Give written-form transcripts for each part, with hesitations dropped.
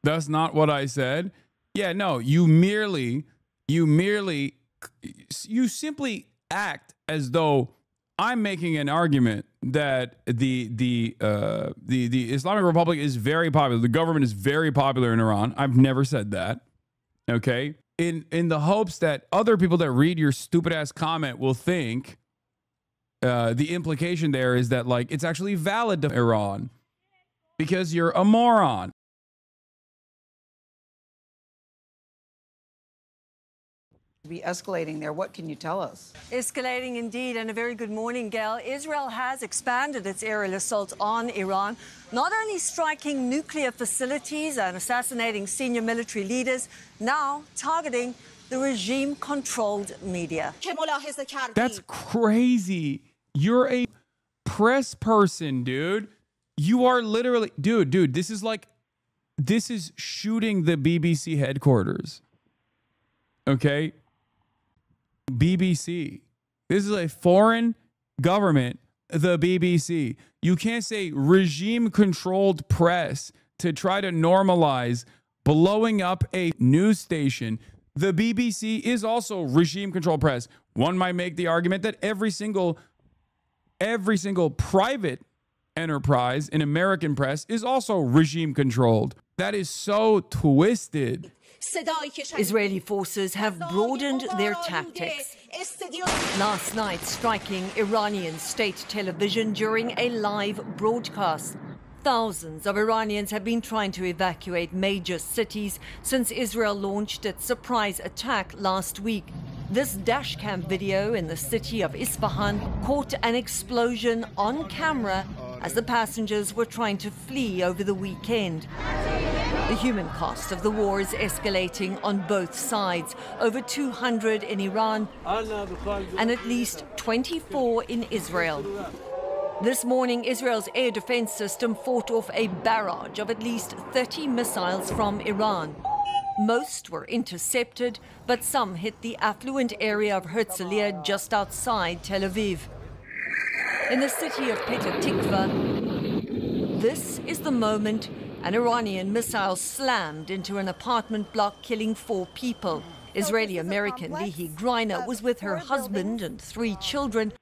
That's not what I said. Yeah, no, you simply act as though I'm making an argument that the Islamic Republic is very popular. The government is very popular in Iran. I've never said that. Okay? In the hopes that other people that read your stupid ass comment will think the implication there is that like it's actually valid to Iran because you're a moron. Be escalating there. What can you tell us? Escalating indeed, and a very good morning, Gail. Israel has expanded its aerial assault on Iran, not only striking nuclear facilities and assassinating senior military leaders, now targeting the regime-controlled media. That's crazy. You're a press person, dude. You are literally, dude, this is shooting the BBC headquarters. Okay? BBC. This is a foreign government, the BBC. You can't say regime-controlled press to try to normalize blowing up a news station. The BBC is also regime-controlled press. One might make the argument that every single private enterprise in American press is also regime-controlled. That is so twisted. Israeli forces have broadened their tactics. Last night, striking Iranian state television during a live broadcast. Thousands of Iranians have been trying to evacuate major cities since Israel launched its surprise attack last week. This dashcam video in the city of Isfahan caught an explosion on camera as the passengers were trying to flee over the weekend. The human cost of the war is escalating on both sides. Over 200 in Iran and at least 24 in Israel. This morning, Israel's air defense system fought off a barrage of at least 30 missiles from Iran. Most were intercepted, but some hit the affluent area of Herzliya just outside Tel Aviv. In the city of Petah Tikva, this is the moment an Iranian missile slammed into an apartment block, killing 4 people. Israeli-American Lihi Greiner was with her husband and 3 children.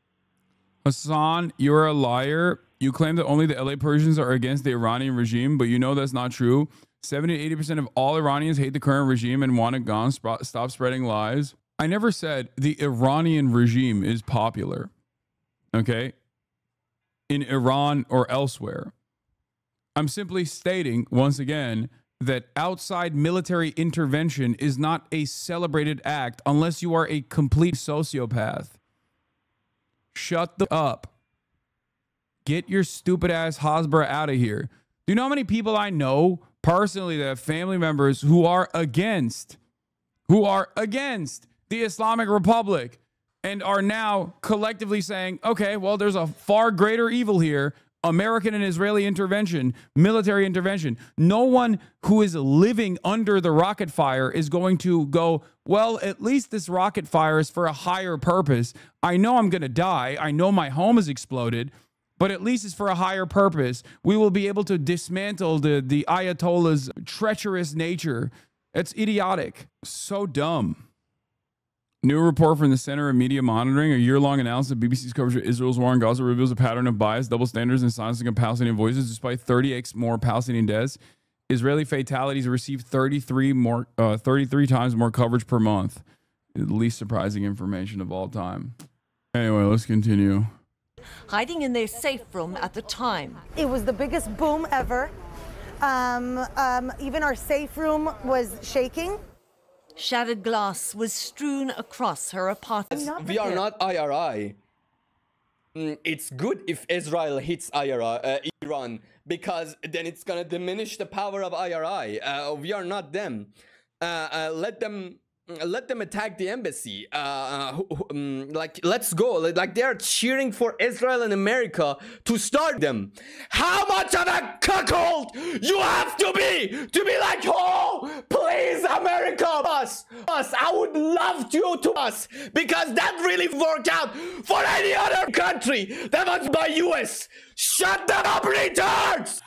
Hasan, you're a liar. You claim that only the LA Persians are against the Iranian regime, but you know that's not true. 70 to 80% of all Iranians hate the current regime and want it gone. Stop spreading lies. I never said the Iranian regime is popular, okay, in Iran or elsewhere. I'm simply stating, once again, that outside military intervention is not a celebrated act unless you are a complete sociopath. Shut the up. Get your stupid ass Hasbara out of here. Do you know how many people I know personally that have family members who are against the Islamic Republic and are now collectively saying, okay, well, there's a far greater evil here. American and Israeli intervention, military intervention. No one who is living under the rocket fire is going to go, well, at least this rocket fire is for a higher purpose. I know I'm going to die. I know my home is exploded, but at least it's for a higher purpose. We will be able to dismantle the Ayatollah's treacherous nature. It's idiotic. So dumb. New report from the Center of Media Monitoring, a year-long analysis of BBC's coverage of Israel's war in Gaza reveals a pattern of bias, double standards, and silencing of Palestinian voices. Despite 30x more Palestinian deaths, Israeli fatalities received 33 times more coverage per month. The least surprising information of all time. Anyway, let's continue. Hiding in their safe room at the time. It was the biggest boom ever. Even our safe room was shaking. Shattered glass was strewn across her apartment. We are not IRI. It's good if Israel hits Iran, because then it's gonna diminish the power of IRI. We are not them. Let them attack the embassy. Like, let's go. Like, they're cheering for Israel and America to start them. How much of a cuckold you have to be like, oh, please, America, us. I would love you to us, because that really worked out for any other country that was by US. Shut them up, retards!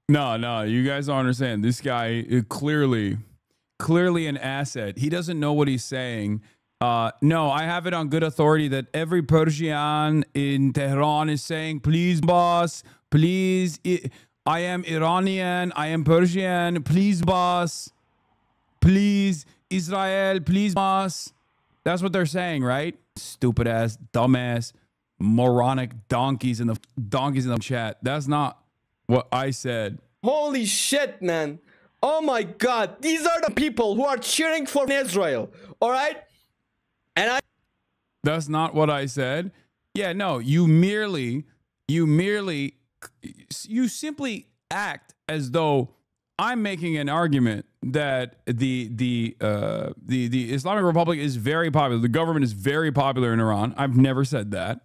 No, you guys don't understand. This guy is clearly an asset. He doesn't know what he's saying. No, I have it on good authority that every Persian in Tehran is saying, please, boss, please. I am Iranian. I am Persian. Please, boss. Please, Israel. Please, boss. That's what they're saying, right? Stupid ass, dumbass, moronic donkeys in the chat. That's not what I said. Holy shit, man. Oh my god. These are the people who are cheering for Israel. All right? And That's not what I said. Yeah, no, you simply act as though I'm making an argument that the Islamic Republic is very popular. The government is very popular in Iran. I've never said that.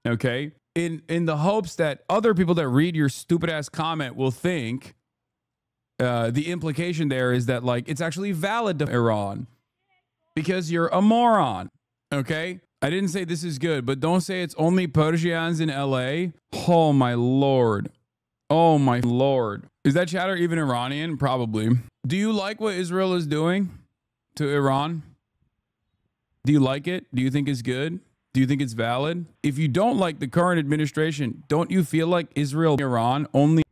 Okay? In the hopes that other people that read your stupid ass comment will think the implication there is that like it's actually valid to Iran because you're a moron. Okay? I didn't say this is good, but don't say it's only Persians in LA. Oh my lord. Oh my lord. Is that chatter even Iranian? Probably. Do you like what Israel is doing to Iran? Do you like it? Do you think it's good? Do you think it's valid? If you don't like the current administration, don't you feel like Israel, Iran only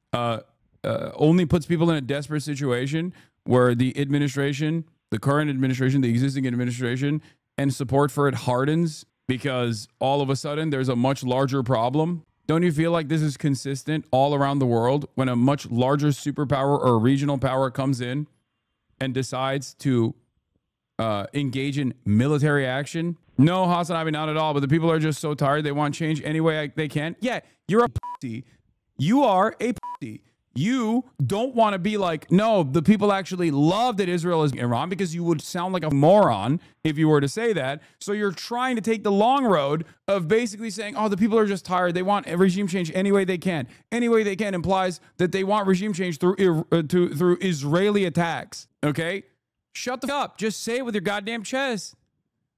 puts people in a desperate situation where the administration, the current administration, the existing administration, and support for it hardens because all of a sudden there's a much larger problem? Don't you feel like this is consistent all around the world when a much larger superpower or regional power comes in and decides to engage in military action? No, HasanAbi, not at all. But the people are just so tired. They want change any way they can. Yeah, you're a pussy. You are a pussy. You don't want to be like, no, the people actually love that Israel is Iran, because you would sound like a moron if you were to say that. So you're trying to take the long road of basically saying, oh, the people are just tired. They want regime change any way they can. Any way they can implies that they want regime change through Israeli attacks. Okay? Shut the fuck up. Just say it with your goddamn chest.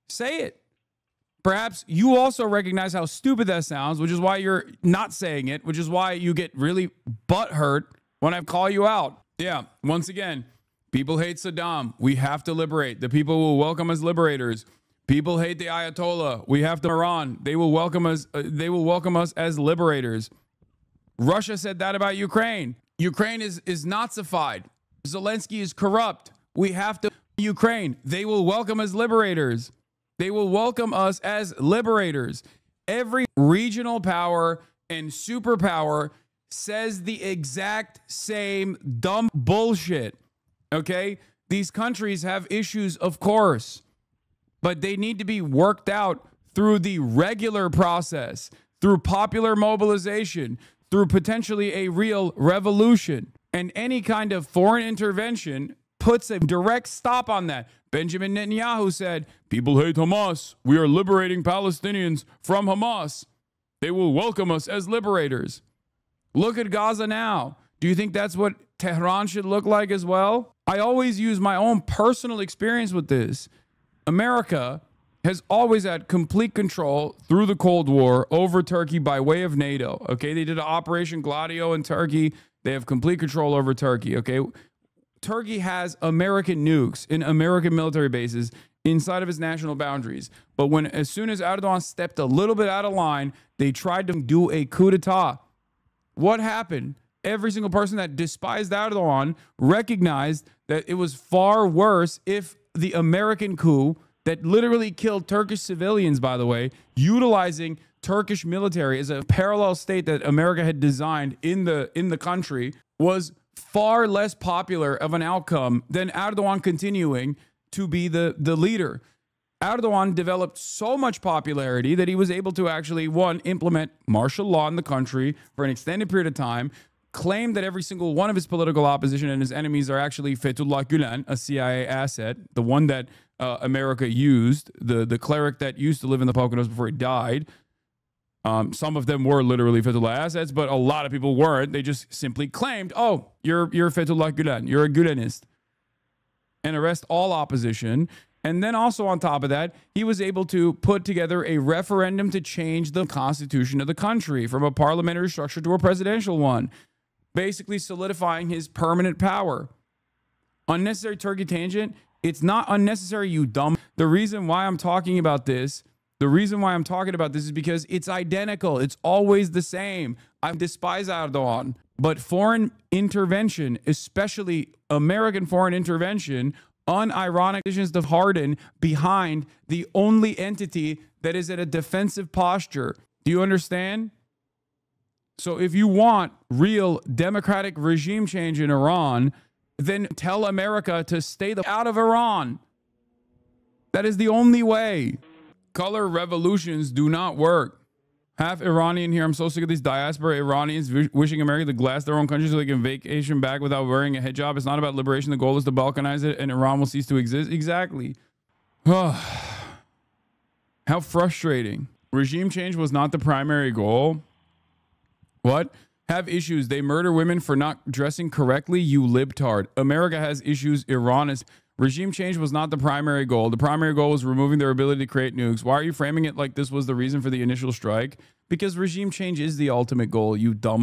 Say it. Perhaps you also recognize how stupid that sounds, which is why you're not saying it, which is why you get really butthurt when I call you out. Yeah, once again, people hate Saddam. We have to liberate. The people will welcome us liberators. People hate the Ayatollah. We have to Iran. They will welcome us. They will welcome us as liberators. Russia said that about Ukraine. Ukraine is Nazified. Zelensky is corrupt. We have to Ukraine. They will welcome us liberators. They will welcome us as liberators. Every regional power and superpower says the exact same dumb bullshit. Okay? These countries have issues, of course, but they need to be worked out through the regular process, through popular mobilization, through potentially a real revolution. And any kind of foreign intervention puts a direct stop on that. Benjamin Netanyahu said, people hate Hamas. We are liberating Palestinians from Hamas. They will welcome us as liberators. Look at Gaza now. Do you think that's what Tehran should look like as well? I always use my own personal experience with this. America has always had complete control through the Cold War over Turkey by way of NATO. Okay, they did an Operation Gladio in Turkey. They have complete control over Turkey. Okay, Turkey has American nukes in American military bases inside of its national boundaries. But as soon as Erdogan stepped a little bit out of line, they tried to do a coup d'etat. What happened? Every single person that despised Erdogan recognized that it was far worse if the American coup that literally killed Turkish civilians, by the way, utilizing Turkish military as a parallel state that America had designed in the country, was far less popular of an outcome than Erdogan continuing to be the leader. Erdogan developed so much popularity that he was able to actually, one, implement martial law in the country for an extended period of time, claim that every single one of his political opposition and his enemies are actually Fethullah Gulen, a CIA asset, the one that America used, the cleric that used to live in the Poconos before he died. Some of them were literally Fethullah assets, but a lot of people weren't. They just simply claimed, oh, you're Fethullah Gulen, you're a Gulenist, and arrest all opposition. And then also on top of that, he was able to put together a referendum to change the constitution of the country from a parliamentary structure to a presidential one. basically solidifying his permanent power. Unnecessary Turkey tangent. It's not unnecessary, you dumb. The reason why I'm talking about this is because it's identical. It's always the same. I despise Erdogan, but foreign intervention, especially American foreign intervention, unironic decisions to harden behind the only entity that is at a defensive posture. Do you understand? So if you want real democratic regime change in Iran, then tell America to stay out of Iran. That is the only way. Color revolutions do not work. Half Iranian here. I'm so sick of these diaspora Iranians wishing America to glass their own country so they can vacation back without wearing a hijab. It's not about liberation. The goal is to balkanize it and Iran will cease to exist. Exactly. How frustrating. Regime change was not the primary goal. What? Have issues. They murder women for not dressing correctly, you libtard. America has issues. Iran is. Regime change was not the primary goal. The primary goal was removing their ability to create nukes. Why are you framing it like this was the reason for the initial strike? Because regime change is the ultimate goal, you dumb.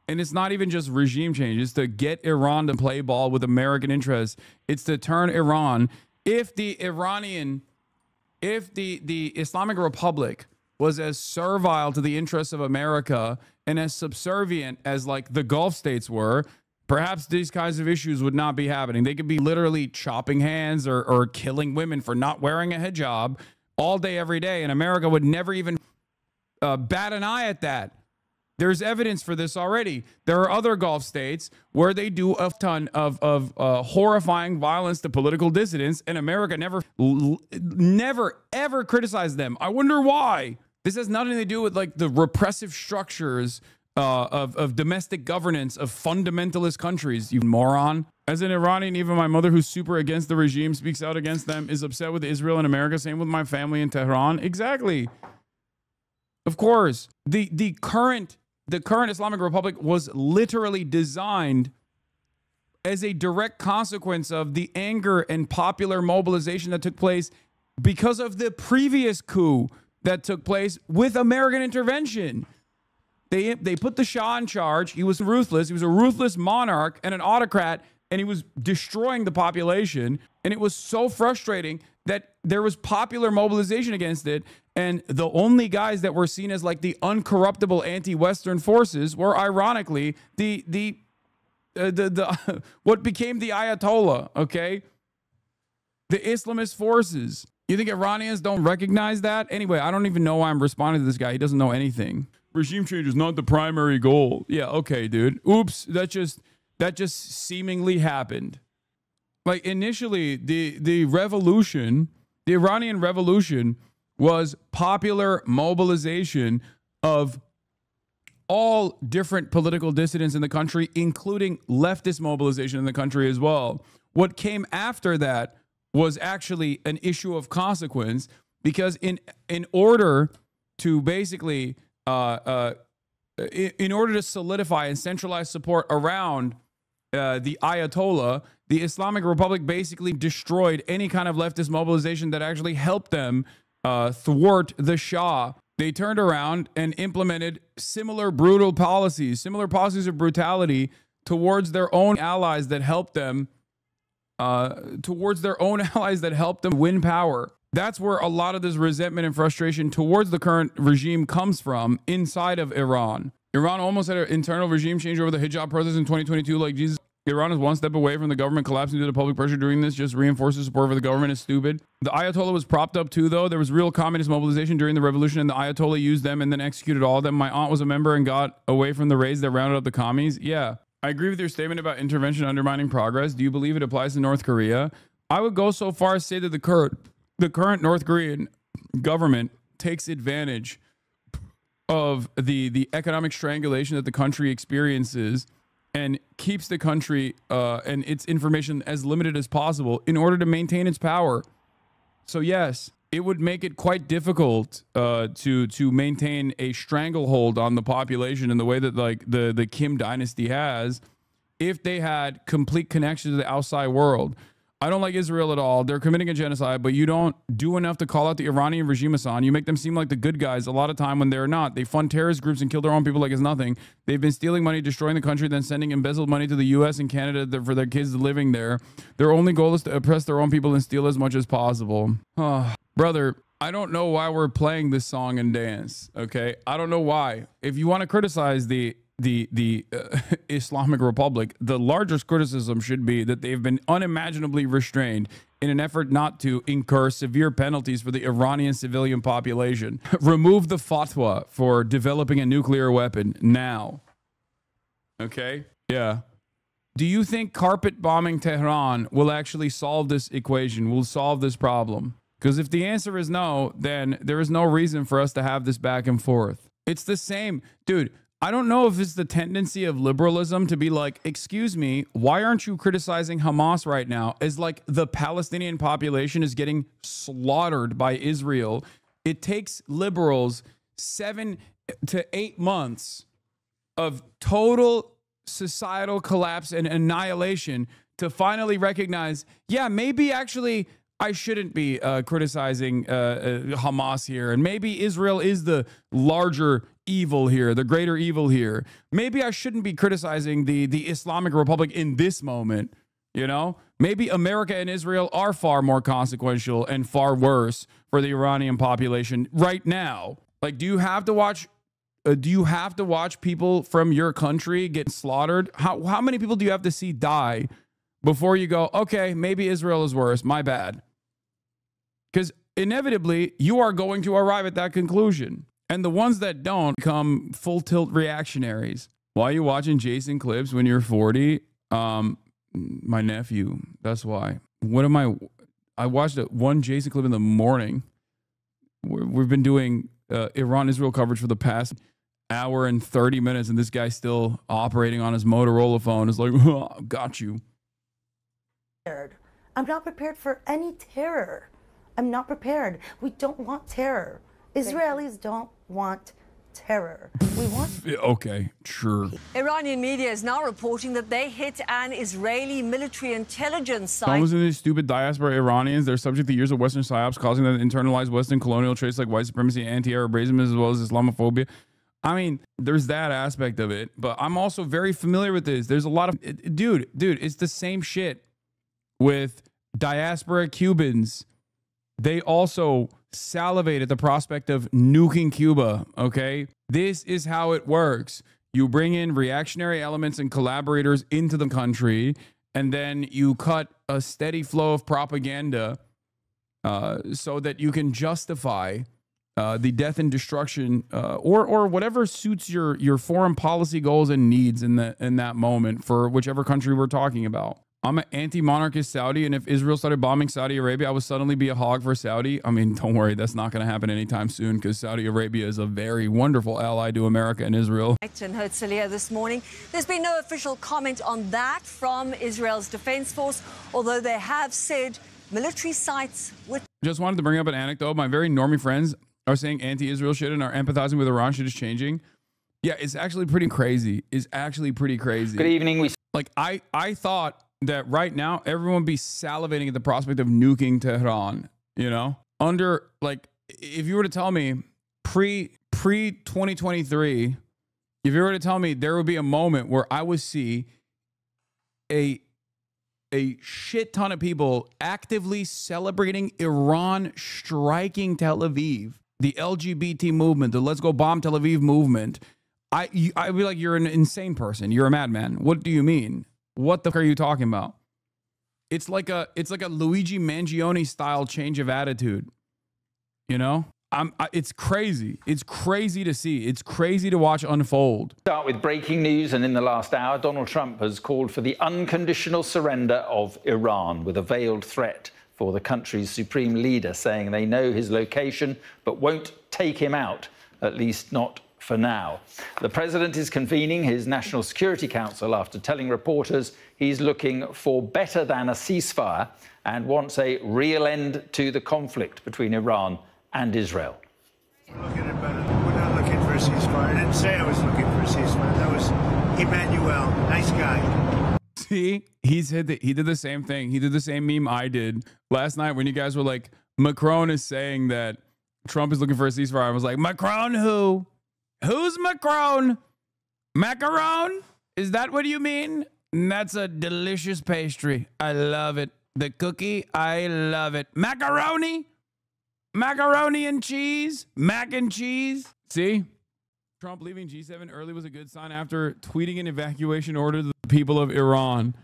And it's not even just regime change. It's to get Iran to play ball with American interests. It's to turn Iran. If the Islamic Republic was as servile to the interests of America and as subservient as like the Gulf states were, perhaps these kinds of issues would not be happening. They could be literally chopping hands or killing women for not wearing a hijab all day, every day. And America would never even bat an eye at that. There's evidence for this already. There are other Gulf states where they do a ton of horrifying violence to political dissidents, and America never, ever criticized them. I wonder why. This has nothing to do with like the repressive structures of domestic governance of fundamentalist countries, you moron. As an Iranian, even my mother, who's super against the regime, speaks out against them, is upset with Israel and America. Same with my family in Tehran. Exactly. Of course. The current Islamic Republic was literally designed as a direct consequence of the anger and popular mobilization that took place because of the previous coup that took place with American intervention. They put the Shah in charge. He was ruthless. He was a ruthless monarch and an autocrat, and he was destroying the population. And it was so frustrating that there was popular mobilization against it. And the only guys that were seen as like the uncorruptible anti-Western forces were ironically the what became the Ayatollah, okay? The Islamist forces. You think Iranians don't recognize that? Anyway, I don't even know why I'm responding to this guy. He doesn't know anything. Regime change is not the primary goal. Yeah, okay, dude. Oops, that just seemingly happened. Like initially, the revolution, the Iranian revolution was popular mobilization of all different political dissidents in the country, including leftist mobilization in the country as well. What came after that was actually an issue of consequence, because in order to basically in order to solidify and centralize support around the Ayatollah, the Islamic Republic basically destroyed any kind of leftist mobilization that actually helped them thwart the Shah. They turned around and implemented similar policies of brutality towards their own allies that helped them win power. That's where a lot of this resentment and frustration towards the current regime comes from inside of Iran. Iran almost had an internal regime change over the hijab protest in 2022. Like, Jesus, Iran is one step away from the government collapsing due to public pressure. Doing this just reinforces support for the government is stupid. The Ayatollah was propped up too, though. There was real communist mobilization during the revolution, and the Ayatollah used them and then executed all of them. My aunt was a member and got away from the raids that rounded up the commies. Yeah. I agree with your statement about intervention undermining progress. Do you believe it applies to North Korea? I would go so far as to say that the current North Korean government takes advantage of the economic strangulation that the country experiences and keeps the country and its information as limited as possible in order to maintain its power. So yes, it would make it quite difficult to maintain a stranglehold on the population in the way that like the Kim dynasty has if they had complete connection to the outside world. I don't like Israel at all. They're committing a genocide, but you don't do enough to call out the Iranian regime, Hasan. You make them seem like the good guys a lot of time when they're not. They fund terrorist groups and kill their own people like it's nothing. They've been stealing money, destroying the country, then sending embezzled money to the U.S. and Canada for their kids living there. Their only goal is to oppress their own people and steal as much as possible. Oh, brother, I don't know why we're playing this song and dance, okay? I don't know why. If you want to criticize the Islamic Republic, the largest criticism should be that they've been unimaginably restrained in an effort not to incur severe penalties for the Iranian civilian population. Remove the fatwa for developing a nuclear weapon now. Okay? Yeah. Do you think carpet bombing Tehran will actually solve this equation, will solve this problem? Because if the answer is no, then there is no reason for us to have this back and forth. It's the same. Dude, I don't know if it's the tendency of liberalism to be like, excuse me, why aren't you criticizing Hamas right now? As like the Palestinian population is getting slaughtered by Israel. It takes liberals 7 to 8 months of total societal collapse and annihilation to finally recognize, yeah, maybe actually I shouldn't be criticizing Hamas here. And maybe Israel is the larger evil here, the greater evil here. Maybe I shouldn't be criticizing the Islamic Republic in this moment, you know? Maybe America and Israel are far more consequential and far worse for the Iranian population right now. Like, do you have to watch people from your country get slaughtered? How many people do you have to see die before you go, okay, maybe Israel is worse, my bad? Because inevitably, you are going to arrive at that conclusion. And the ones that don't become full tilt reactionaries. Why are you watching Jason clips when you're 40? My nephew. That's why. I watched one Jason clip in the morning. We've been doing Iran-Israel coverage for the past hour and 30 minutes, and this guy's still operating on his Motorola phone. It's like, oh, got you. I'm not prepared for any terror. I'm not prepared. We don't want terror. Israelis don't want terror. We want... Okay, sure. Iranian media is now reporting that they hit an Israeli military intelligence site. Almost in these stupid diaspora Iranians, they're subject to years of Western psyops, causing them to internalize Western colonial traits like white supremacy, anti-Arabism, as well as Islamophobia. I mean, there's that aspect of it, but I'm also very familiar with this. There's a lot of... Dude, it's the same shit with diaspora Cubans. They also salivate at the prospect of nuking Cuba, okay? This is how it works. You bring in reactionary elements and collaborators into the country, and then you cut a steady flow of propaganda so that you can justify the death and destruction or whatever suits your foreign policy goals and needs in that moment for whichever country we're talking about. I'm an anti-monarchist Saudi, and if Israel started bombing Saudi Arabia, I would suddenly be a hog for Saudi. I mean, don't worry, that's not going to happen anytime soon because Saudi Arabia is a very wonderful ally to America and Israel. In Herzliya this morning, there's been no official comment on that from Israel's Defense Force, although they have said military sites with... Just wanted to bring up an anecdote. My very normie friends are saying anti-Israel shit and are empathizing with Iran shit is changing. Yeah, it's actually pretty crazy. It's actually pretty crazy. Good evening. Like, I thought that right now everyone be salivating at the prospect of nuking Tehran, you know? Under, like, if you were to tell me pre-2023, if you were to tell me there would be a moment where I would see a shit ton of people actively celebrating Iran striking Tel Aviv, the LGBT movement, the Let's Go Bomb Tel Aviv movement, I'd be like, you're an insane person. You're a madman. What do you mean? What the fuck are you talking about? It's like a Luigi Mangione style change of attitude. You know? It's crazy. It's crazy to see. It's crazy to watch unfold. Start with breaking news, and in the last hour, Donald Trump has called for the unconditional surrender of Iran with a veiled threat for the country's supreme leader, saying they know his location but won't take him out, at least not for now. The president is convening his National Security Council after telling reporters he's looking for better than a ceasefire and wants a real end to the conflict between Iran and Israel. We're not looking for a ceasefire. I didn't say I was looking for a ceasefire. That was Emmanuel, nice guy. See, he did the same thing. He did the same meme I did last night when you guys were like, Macron is saying that Trump is looking for a ceasefire. I was like, Macron who? Who's Macron? Macaron? Is that what you mean? And that's a delicious pastry. I love it. The cookie, I love it. Macaroni? Macaroni and cheese? Mac and cheese? See? Trump leaving G7 early was a good sign after tweeting an evacuation order to the people of Iran.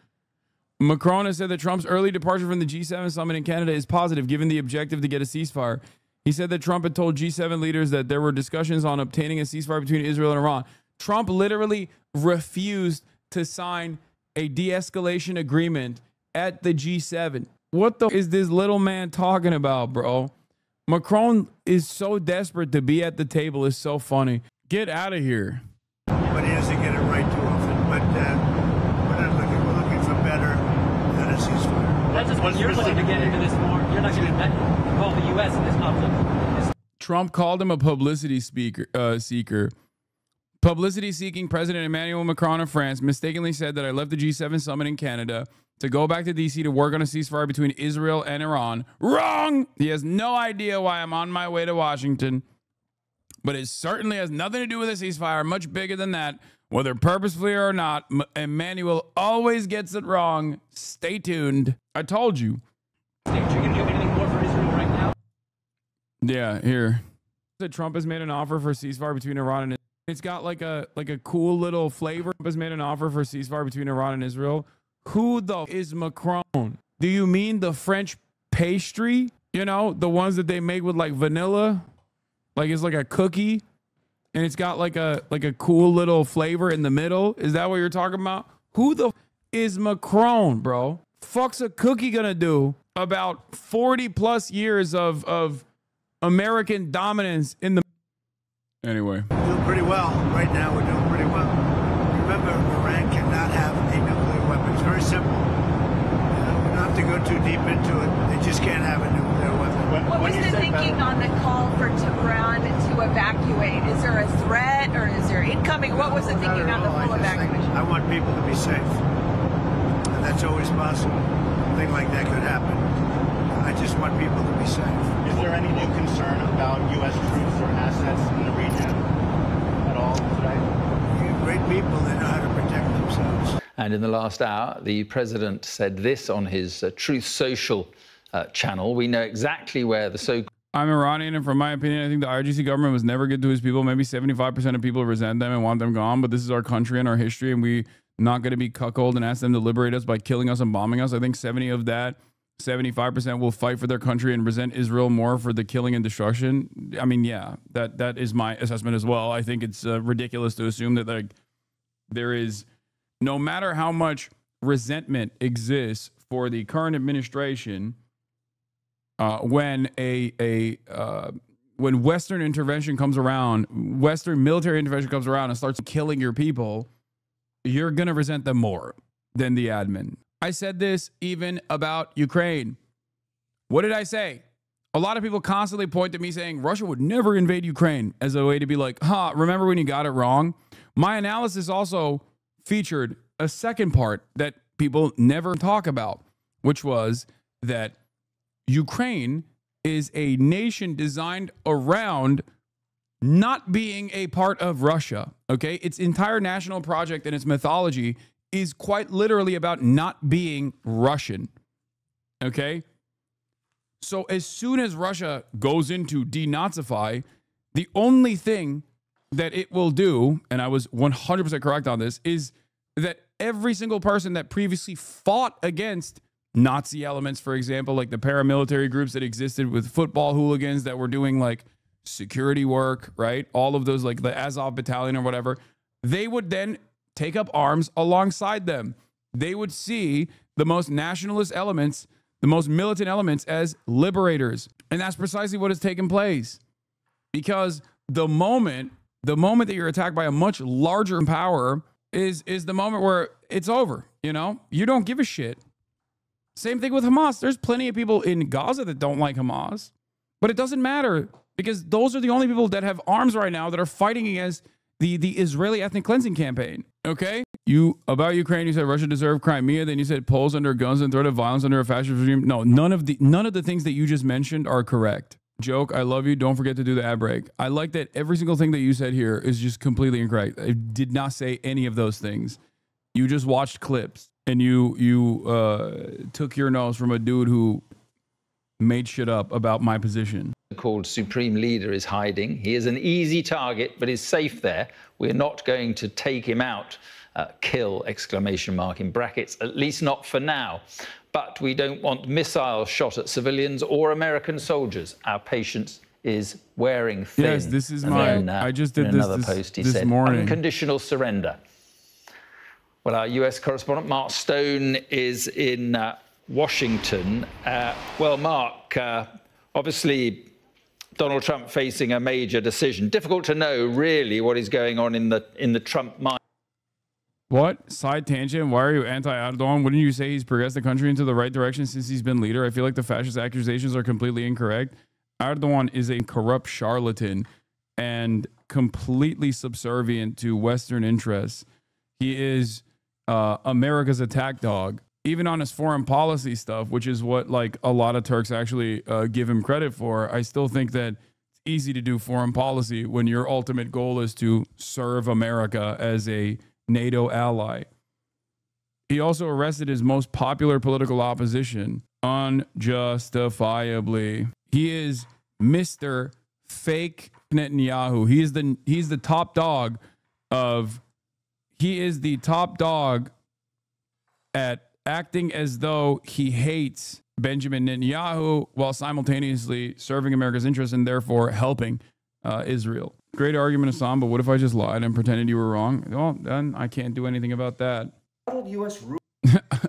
Macron has said that Trump's early departure from the G7 summit in Canada is positive, given the objective to get a ceasefire. He said that Trump had told G7 leaders that there were discussions on obtaining a ceasefire between Israel and Iran. Trump literally refused to sign a de-escalation agreement at the G7. What the is this little man talking about, bro? Macron is so desperate to be at the table. It's so funny. Get out of here. But he doesn't get it right too often. But we're looking for better than a ceasefire. That's just what you're looking to get into this more. You're not going to involve the U.S. in this conflict. Trump called him a publicity seeker. Publicity-seeking President Emmanuel Macron of France mistakenly said that I left the G7 summit in Canada to go back to D.C. to work on a ceasefire between Israel and Iran. Wrong! He has no idea why I'm on my way to Washington. But it certainly has nothing to do with a ceasefire, much bigger than that. Whether purposefully or not, Emmanuel always gets it wrong. Stay tuned. I told you. Are you going to do anything more for Israel right now? Yeah, here. Trump has made an offer for a ceasefire between Iran and Israel. It's got like a cool little flavor. Trump has made an offer for a ceasefire between Iran and Israel. Who the is Macron? Do you mean the French pastry? You know, the ones that they make with like vanilla? Like it's like a cookie and it's got like a cool little flavor in the middle. Is that what you're talking about? Who the is Macron, bro? Fuck's a cookie gonna do about 40 plus years of American dominance in the... Anyway. We're doing pretty well. Right now, we're doing pretty well. Remember, Iran cannot have a nuclear weapon. It's very simple. We don't have to go too deep into it. They just can't have a nuclear weapon. What was the thinking on the call for Tehran to evacuate? Is there a threat or is there incoming? What was the thinking on the full evacuation? I want people to be safe. And that's always possible. A thing like that could happen. I just want people to be safe. Is there any new concern about U.S. troops or assets in the region at all today? Great people, they know how to protect themselves. And in the last hour, the president said this on his Truth Social channel. We know exactly where the so... I'm Iranian, and from my opinion, I think the IRGC government was never good to his people. Maybe 75% of people resent them and want them gone, but this is our country and our history, and we're not going to be cuckolded and ask them to liberate us by killing us and bombing us. I think 75% will fight for their country and resent Israel more for the killing and destruction. I mean, yeah, that is my assessment as well. I think it's ridiculous to assume that like there is, no matter how much resentment exists for the current administration, when Western intervention comes around, Western military intervention comes around and starts killing your people, you're going to resent them more than the admin. I said this even about Ukraine. What did I say? A lot of people constantly point to me saying Russia would never invade Ukraine as a way to be like, remember when you got it wrong? My analysis also featured a second part that people never talk about, which was that Ukraine is a nation designed around not being a part of Russia, okay? Its entire national project and its mythology is quite literally about not being Russian, okay? So as soon as Russia goes into denazify, the only thing that it will do, and I was 100% correct on this, is that every single person that previously fought against Nazi elements, for example, like the paramilitary groups that existed with football hooligans that were doing like security work, right? All of those, like the Azov battalion or whatever, they would then take up arms alongside them. They would see the most nationalist elements, the most militant elements as liberators. And that's precisely what has taken place. Because the moment that you're attacked by a much larger power is the moment where it's over, you know? You don't give a shit. Same thing with Hamas. There's plenty of people in Gaza that don't like Hamas, but it doesn't matter because those are the only people that have arms right now that are fighting against the Israeli ethnic cleansing campaign. Okay, you about Ukraine, you said Russia deserved Crimea. Then you said Poles under guns and threat of violence under a fascist regime. No, none of the things that you just mentioned are correct. Joke, I love you. Don't forget to do the ad break. I like that every single thing that you said here is just completely incorrect. I did not say any of those things. You just watched clips and you took your nose from a dude who made shit up about my position. Called Supreme Leader is hiding. He is an easy target, but is safe there. We're not going to take him out. Kill, exclamation mark in brackets, at least not for now. But we don't want missiles shot at civilians or American soldiers. Our patience is wearing thin. Yes, this is mine. I just did another post. He this said, morning. Unconditional surrender. Well, our US correspondent Mark Stone is in Washington. Well, Mark, obviously Donald Trump facing a major decision. Difficult to know really what is going on in the Trump mind. What? Side tangent? Why are you anti-Erdogan? Wouldn't you say he's progressed the country into the right direction since he's been leader? I feel like the fascist accusations are completely incorrect. Erdogan is a corrupt charlatan and completely subservient to Western interests. He is America's attack dog. Even on his foreign policy stuff, which is what like a lot of Turks actually give him credit for, I still think that it's easy to do foreign policy when your ultimate goal is to serve America as a NATO ally. He also arrested his most popular political opposition unjustifiably. He is Mr. Fake Netanyahu. He is the top dog at acting as though he hates Benjamin Netanyahu while simultaneously serving America's interests and therefore helping Israel. Great argument, Hasan, but what if I just lied and pretended you were wrong? Well, then I can't do anything about that.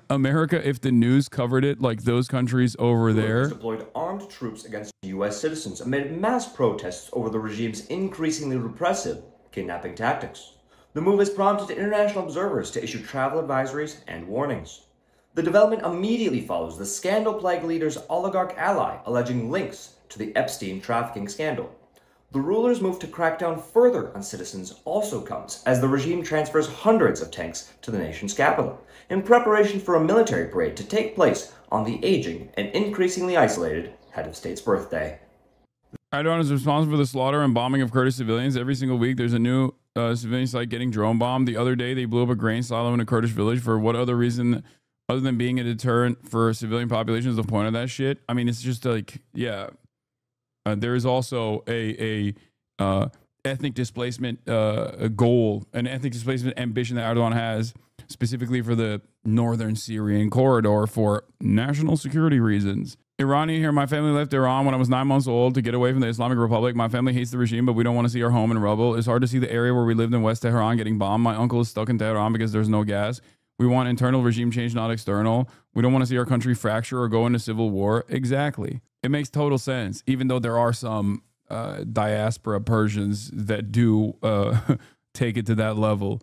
America, if the news covered it like those countries over there. Deployed armed troops against U.S. citizens amid mass protests over the regime's increasingly repressive kidnapping tactics. The move has prompted international observers to issue travel advisories and warnings. The development immediately follows the scandal-plagued leader's oligarch ally alleging links to the Epstein trafficking scandal. The ruler's move to crack down further on citizens also comes as the regime transfers hundreds of tanks to the nation's capital in preparation for a military parade to take place on the aging and increasingly isolated head of state's birthday. Erdogan is responsible for the slaughter and bombing of Kurdish civilians. Every single week there's a new civilian site getting drone bombed. The other day they blew up a grain silo in a Kurdish village. For what other reason other than being a deterrent for civilian population is the point of that shit? I mean, it's just like, yeah. There is also a ethnic displacement goal, an ethnic displacement ambition that Erdogan has specifically for the northern Syrian corridor for national security reasons. Iranian here, my family left Iran when I was 9 months old to get away from the Islamic Republic. My family hates the regime, but we don't want to see our home in rubble. It's hard to see the area where we lived in West Tehran getting bombed. My uncle is stuck in Tehran because there's no gas. We want internal regime change, not external. We don't want to see our country fracture or go into civil war. Exactly. It makes total sense, even though there are some diaspora Persians that do take it to that level.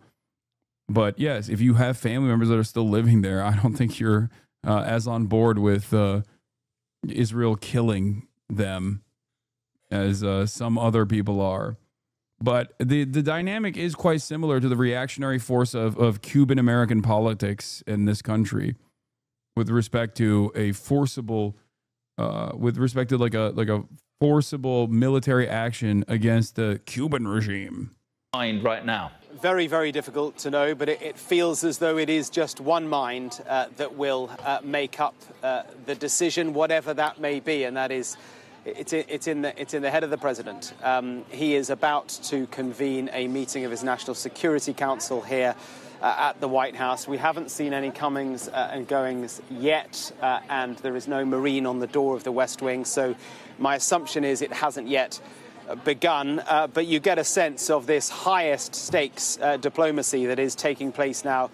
But yes, if you have family members that are still living there, I don't think you're as on board with Israel killing them as some other people are. But the dynamic is quite similar to the reactionary force of Cuban American politics in this country with respect to a forcible like a forcible military action against the Cuban regime. Mind right now. Very, very difficult to know, but it feels as though it is just one mind that will make up the decision, whatever that may be, and that is it's in the head of the president. He is about to convene a meeting of his National Security Council here at the White House. We haven't seen any comings and goings yet, and there is no Marine on the door of the West Wing, so my assumption is it hasn't yet begun, but you get a sense of this highest stakes diplomacy that is taking place now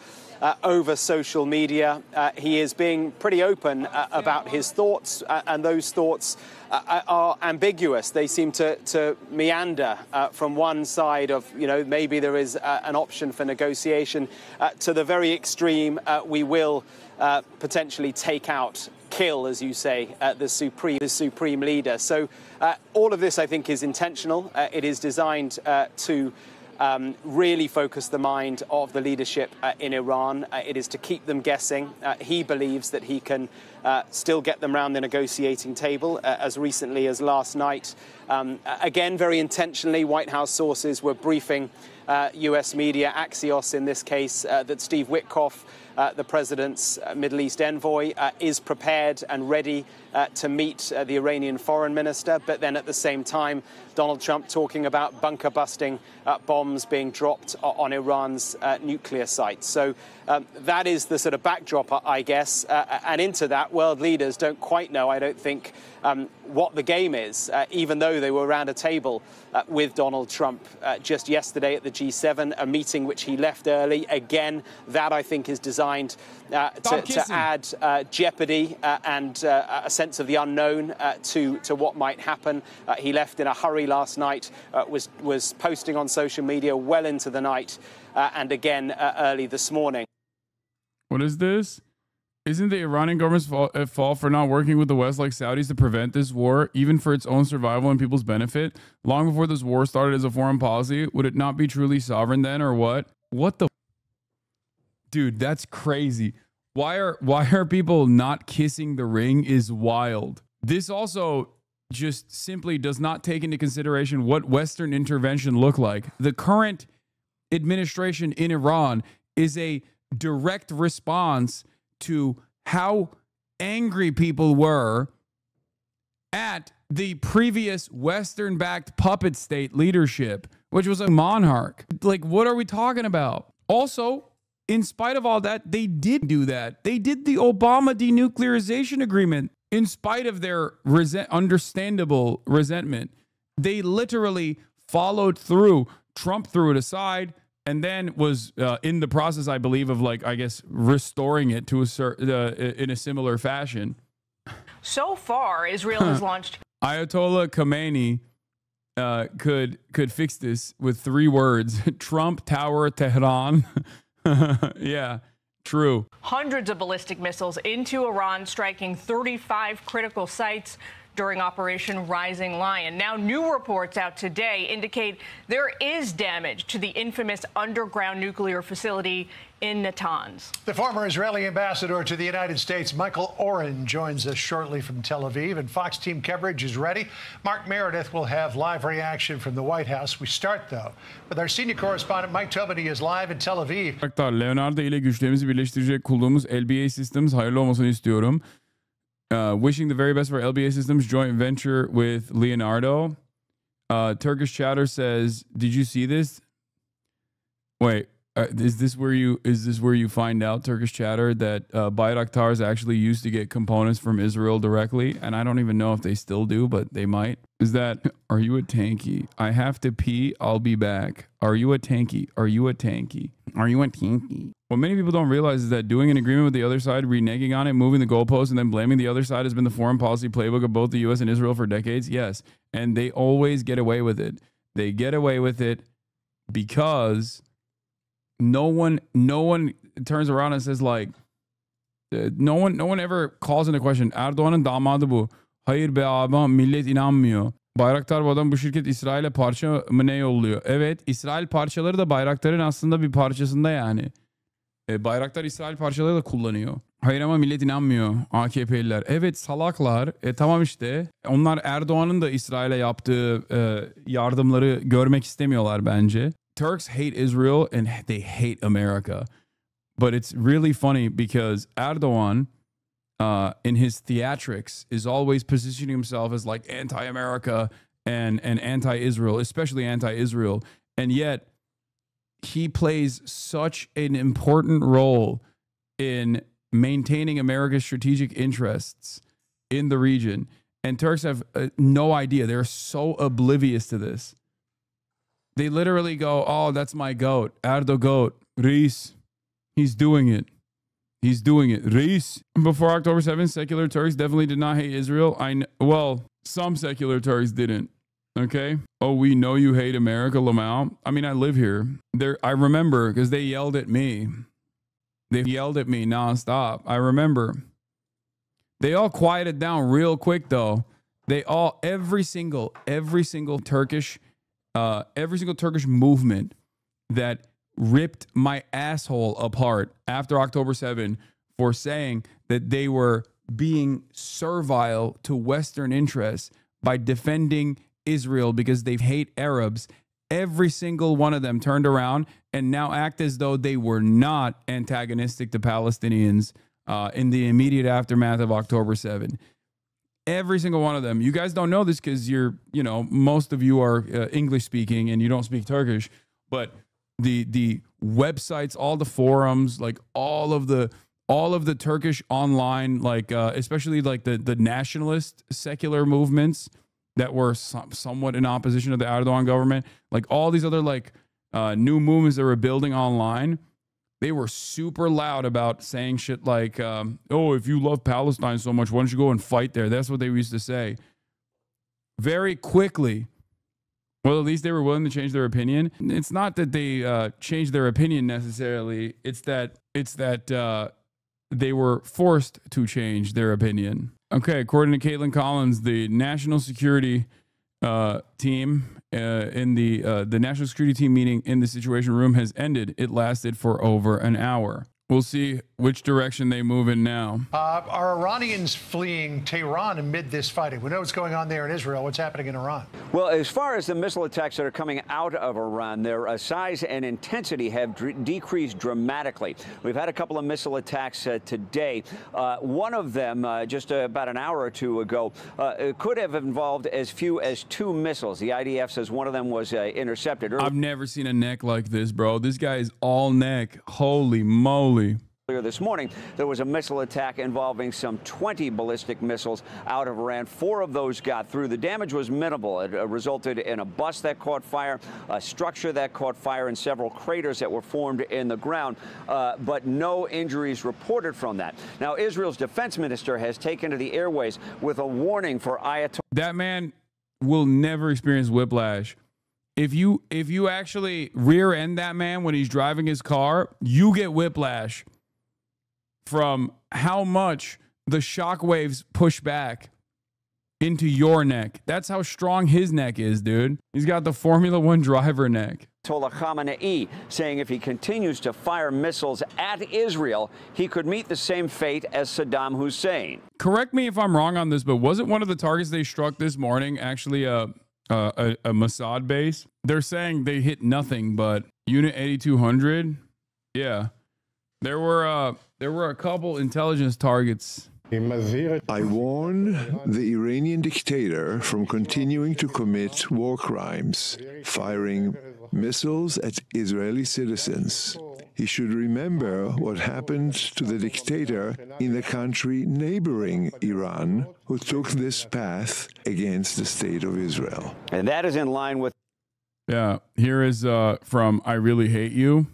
over social media. He is being pretty open about his thoughts, and those thoughts are ambiguous. They seem to meander from one side of, maybe there is an option for negotiation to the very extreme, we will potentially take out, kill, as you say, the supreme leader. So all of this, I think, is intentional. It is designed to really focus the mind of the leadership in Iran. It is to keep them guessing. He believes that he can still get them round the negotiating table as recently as last night. Again, very intentionally, White House sources were briefing US media, Axios in this case, that Steve Witkoff, the president's Middle East envoy, is prepared and ready to meet the Iranian foreign minister. But then at the same time, Donald Trump talking about bunker busting bombs being dropped on Iran's nuclear sites. So that is the sort of backdrop, I guess. And into that, world leaders don't quite know, I don't think, what the game is, even though they were around a table with Donald Trump just yesterday at the G7, a meeting which he left early. Again, that I think is designed to add jeopardy and a sense of the unknown to what might happen. He left in a hurry last night, was posting on social media well into the night, and again early this morning. What is this? Isn't the Iranian government's fault for not working with the West like Saudis to prevent this war, even for its own survival and people's benefit? Long before this war started as a foreign policy, would it not be truly sovereign then, or what? What the... Dude, that's crazy. Why are people not kissing the ring is wild. This also just simply does not take into consideration what Western intervention looked like. The current administration in Iran is a direct response to how angry people were at the previous Western-backed puppet state leadership, which was a monarch. Like, what are we talking about? Also, in spite of all that, they did do that. They did the Obama denuclearization agreement in spite of their understandable resentment. They literally followed through. Trump threw it aside, and then was in the process, I believe, of restoring it to in a similar fashion. So far, Israel has launched. Ayatollah Khamenei could fix this with 3 words: Trump Tower Tehran. Yeah, true. Hundreds of ballistic missiles into Iran, striking 35 critical sites during Operation Rising Lion. Now, new reports out today indicate there is damage to the infamous underground nuclear facility in Natanz. The former Israeli ambassador to the United States, Michael Oren, joins us shortly from Tel Aviv, and Fox team coverage is ready. Mark Meredith will have live reaction from the White House. We start, though, with our senior correspondent, Mike Tobin. He is live in Tel Aviv. Leonardo ile güçlerimizi birleştirecek kulduğumuz LBA Systems hayırlı olmasını istiyorum. Wishing the very best for LBA Systems joint venture with Leonardo. Turkish chatter says, "Did you see this? Wait, is this where you find out, Turkish chatter, that Bayraktars actually used to get components from Israel directly? And I don't even know if they still do, but they might. Is that, are you a tanky? I have to pee. I'll be back. Are you a tanky? Are you a tanky? Are you a tanky?" What many people don't realize is that doing an agreement with the other side, reneging on it, moving the goalposts, and then blaming the other side has been the foreign policy playbook of both the U.S. and Israel for decades. Yes. And they always get away with it. They get away with it because no one turns around and says, like, no one ever calls into question. Erdoğan'ın damadı bu. Hayır be abi, millet inanmıyor. Bayraktar bu adam, bu şirket İsrail'e parça mı ne yolluyor? Evet, İsrail parçaları da Bayraktar'ın aslında bir parçasında yani. Bayraktar İsrail parçaları da kullanıyor. Hayır ama millet inanmıyor, AKP'liler. Evet, salaklar. Tamam işte. Onlar Erdoğan'ın da İsrail'e yaptığı yardımları görmek istemiyorlar bence. Turks hate Israel and they hate America. But it's really funny because Erdoğan, in his theatrics, is always positioning himself as like anti-America and anti-Israel, especially anti-Israel. And yet, he plays such an important role in maintaining America's strategic interests in the region. And Turks have no idea. They're so oblivious to this. They literally go, "Oh, that's my goat. Erdo goat. Reis. He's doing it. He's doing it. Reis." Before October 7th, secular Turks definitely did not hate Israel. Well, some secular Turks didn't. Okay. "Oh, we know you hate America, Lamau." I mean, I live here. I remember because they yelled at me. They yelled at me nonstop. I remember. They all quieted down real quick, though. Every single Turkish movement that ripped my asshole apart after October 7 for saying that they were being servile to Western interests by defending Israel because they hate Arabs. Every single one of them turned around and now act as though they were not antagonistic to Palestinians in the immediate aftermath of October 7. Every single one of them. You guys don't know this because most of you are English speaking and you don't speak Turkish, but the websites, all the forums, like all of the Turkish online, like especially like the nationalist secular movements that were somewhat in opposition to the Erdogan government, like all these other like new movements that were building online, they were super loud about saying shit like, oh, if you love Palestine so much, why don't you go and fight there? That's what they used to say. Very quickly, well, at least they were willing to change their opinion. It's not that they changed their opinion necessarily. It's that they were forced to change their opinion. Okay, according to Caitlin Collins, the national security team in the national security team meeting in the Situation Room has ended. It lasted for over an hour. We'll see which direction they move in now. Are Iranians fleeing Tehran amid this fighting? We know what's going on there in Israel. What's happening in Iran? Well, as far as the missile attacks that are coming out of Iran, their size and intensity have decreased dramatically. We've had a couple of missile attacks today. One of them, just about an hour or two ago, could have involved as few as 2 missiles. The IDF says one of them was intercepted. I've never seen a neck like this, bro. This guy is all neck. Holy moly. Earlier this morning, there was a missile attack involving some 20 ballistic missiles out of Iran. 4 of those got through. The damage was minimal. It resulted in a bus that caught fire, a structure that caught fire, and several craters that were formed in the ground, but no injuries reported from that. Now, Israel's defense minister has taken to the airways with a warning for Ayatollah. That man will never experience whiplash. If you actually rear end that man when he's driving his car, you get whiplash from how much the shock waves push back into your neck. That's how strong his neck is, dude. He's got the Formula One driver neck. Ayatollah Khamenei saying if he continues to fire missiles at Israel, he could meet the same fate as Saddam Hussein. Correct me if I'm wrong on this, but wasn't one of the targets they struck this morning actually a Mossad base? They're saying they hit nothing but Unit 8200. Yeah, there were a couple intelligence targets. I warn the Iranian dictator from continuing to commit war crimes, firing missiles at Israeli citizens. He should remember what happened to the dictator in the country neighboring Iran, who took this path against the state of Israel. And that is in line with... Yeah, here is from I Really Hate You.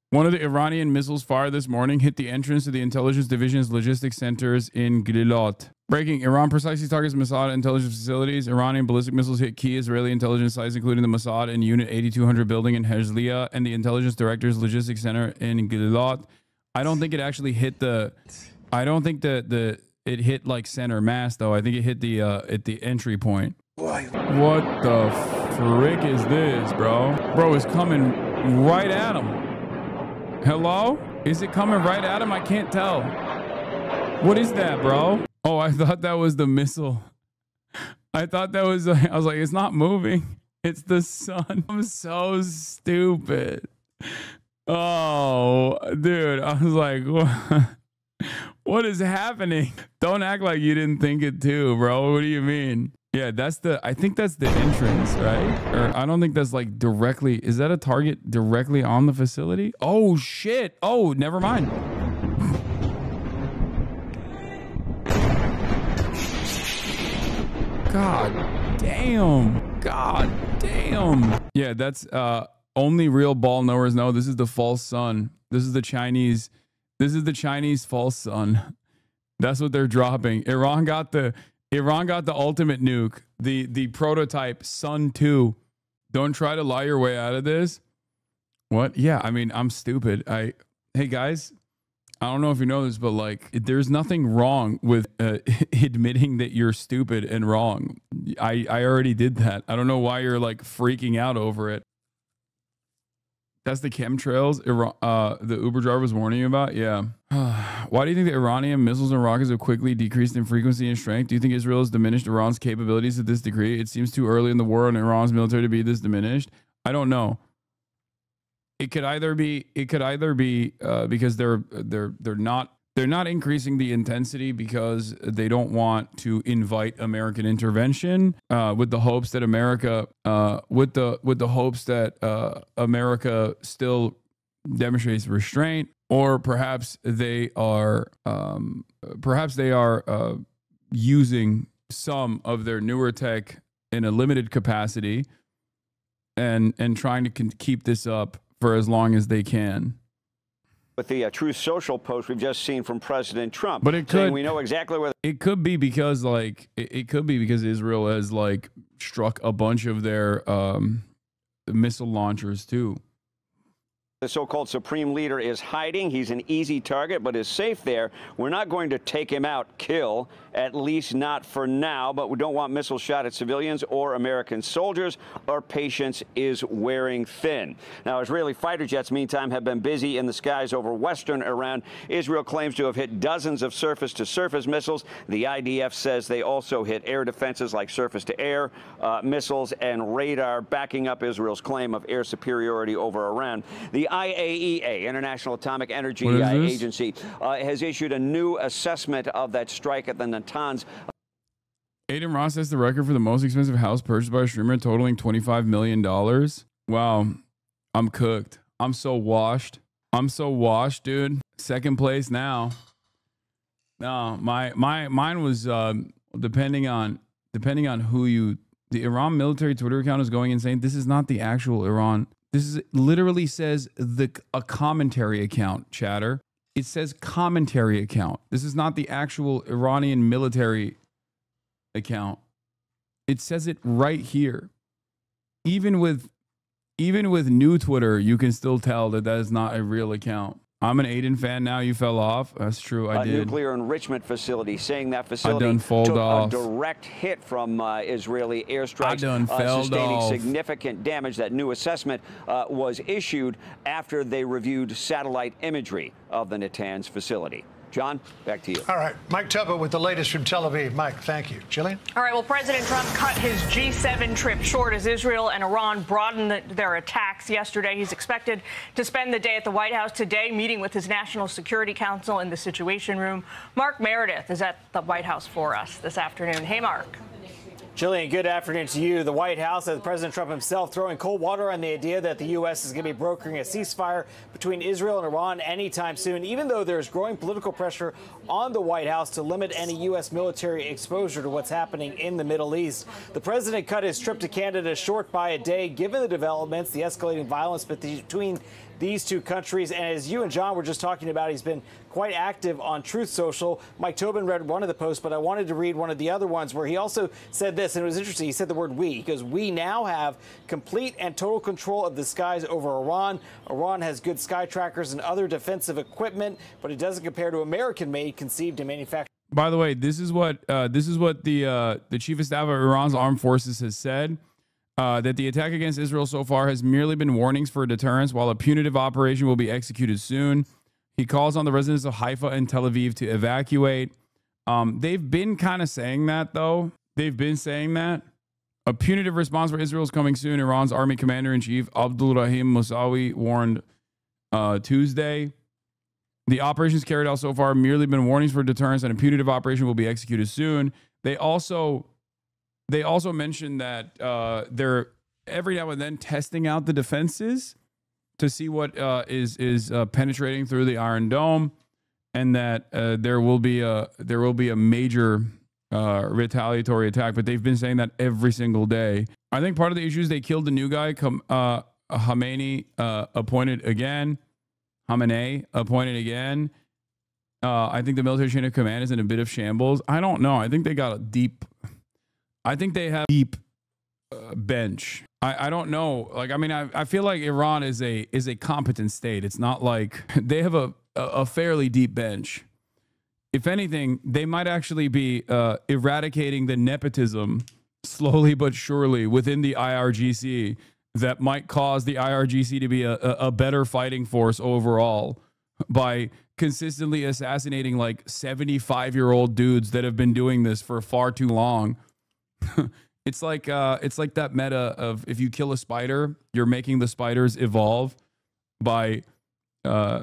One of the Iranian missiles fired this morning hit the entrance to the intelligence division's logistics centers in Gililot. Breaking, Iran precisely targets Mossad intelligence facilities. Iranian ballistic missiles hit key Israeli intelligence sites, including the Mossad and Unit 8200 building in Herzliya and the intelligence director's logistics center in Gililot. I don't think it actually hit I don't think it hit like center mass though. I think it hit the at the entry point. What the frick is this, bro? Bro, it's coming right at him. Hello? Is it coming right at him? I can't tell. What is that, bro? Oh, I thought that was the missile. I thought that was, I was like, it's not moving. It's the sun. I'm so stupid. Oh, dude. I was like, what is happening? Don't act like you didn't think it too, bro. What do you mean? Yeah, I think that's the entrance, right? Or I don't think that's like directly, is that a target directly on the facility? Oh, shit. Oh, never mind. God damn. God damn. Yeah, that's only real ball knowers know this is the false sun. This is the Chinese false sun. That's what they're dropping. Iran got the ultimate nuke, the prototype Sun 2. Don't try to lie your way out of this. What? Yeah, I mean, I'm stupid. Hey guys, I don't know if you know this, but like, there's nothing wrong with admitting that you're stupid and wrong. I already did that. I don't know why you're like freaking out over it. That's the chemtrails the Uber driver was warning you about? Yeah. Why do you think the Iranian missiles and rockets have quickly decreased in frequency and strength? Do you think Israel has diminished Iran's capabilities to this degree? It seems too early in the war on Iran's military to be this diminished. I don't know. It could either be because they're not increasing the intensity because they don't want to invite American intervention with the hopes that America still demonstrates restraint, or perhaps they are using some of their newer tech in a limited capacity and trying to keep this up for as long as they can. With the Truth Social post we've just seen from President Trump, but it saying could, we know exactly where. It could be because it could be because Israel has struck a bunch of their missile launchers too. The so-called supreme leader is hiding. He's an easy target, but is safe there. We're not going to take him out, kill, at least not for now, but we don't want missiles shot at civilians or American soldiers. Our patience is wearing thin. Now, Israeli fighter jets, meantime, have been busy in the skies over western Iran. Israel claims to have hit dozens of surface-to-surface missiles. The IDF says they also hit air defenses like surface-to-air missiles and radar, backing up Israel's claim of air superiority over Iran. The IAEA, International Atomic Energy Agency, has issued a new assessment of that strike at the Natanz. Aiden Ross has the record for the most expensive house purchased by a streamer, totaling $25 million. Wow, I'm cooked. I'm so washed. Dude. Second place now. No, mine was depending on who you. The Iran military Twitter account is going insane. This is not the actual Iran. This is literally says a commentary account, chatter. It says commentary account. This is not the actual Iranian military account. It says it right here. Even with new Twitter, you can still tell that is not a real account. I'm an Aiden fan now. You fell off. That's true. I did. Nuclear enrichment facility, saying that facility took a direct hit from Israeli airstrikes, sustaining significant damage. That new assessment was issued after they reviewed satellite imagery of the Natanz facility. John, back to you. All right. Mike Tupper with the latest from Tel Aviv. Mike, thank you. Jillian? All right. Well, President Trump cut his G7 trip short as Israel and Iran broadened their attacks yesterday. He's expected to spend the day at the White House today, meeting with his National Security Council in the Situation Room. Mark Meredith is at the White House for us this afternoon. Hey, Mark. Jillian, good afternoon to you. The White House has President Trump himself throwing cold water on the idea that the U.S. is going to be brokering a ceasefire between Israel and Iran anytime soon, even though there's growing political pressure on the White House to limit any U.S. military exposure to what's happening in the Middle East. The president cut his trip to Canada short by a day, given the developments, the escalating violence between these two countries. And as you and John were just talking about, he's been quite active on Truth Social. Mike Tobin read one of the posts, but I wanted to read one of the other ones where he also said this, and it was interesting. He said the word we, because we now have complete and total control of the skies over Iran. Iran has good sky trackers and other defensive equipment, but it doesn't compare to American-made, conceived and manufactured. By the way, this is what the chief of staff of Iran's armed forces has said. That the attack against Israel so far has merely been warnings for deterrence, while a punitive operation will be executed soon. He calls on the residents of Haifa and Tel Aviv to evacuate. They've been kind of saying that, though. They've been saying that. A punitive response for Israel is coming soon. Iran's army commander-in-chief, Abdul Rahim Musawi, warned Tuesday. The operations carried out so far have merely been warnings for deterrence, and a punitive operation will be executed soon. They also mentioned that they're every now and then testing out the defenses to see what is penetrating through the Iron Dome, and that there will be a major retaliatory attack. But they've been saying that every single day. I think part of the issue is they killed the new guy, Khamenei, appointed again. I think the military chain of command is in a bit of shambles. I don't know. I think they got a deep. I think they have deep bench. I don't know. Like, I mean, I feel like Iran is a competent state. It's not like they have a fairly deep bench. If anything, they might actually be eradicating the nepotism slowly but surely within the IRGC that might cause the IRGC to be a better fighting force overall by consistently assassinating like 75-year-old dudes that have been doing this for far too long. It's like that meta of if you kill a spider, you're making the spiders evolve by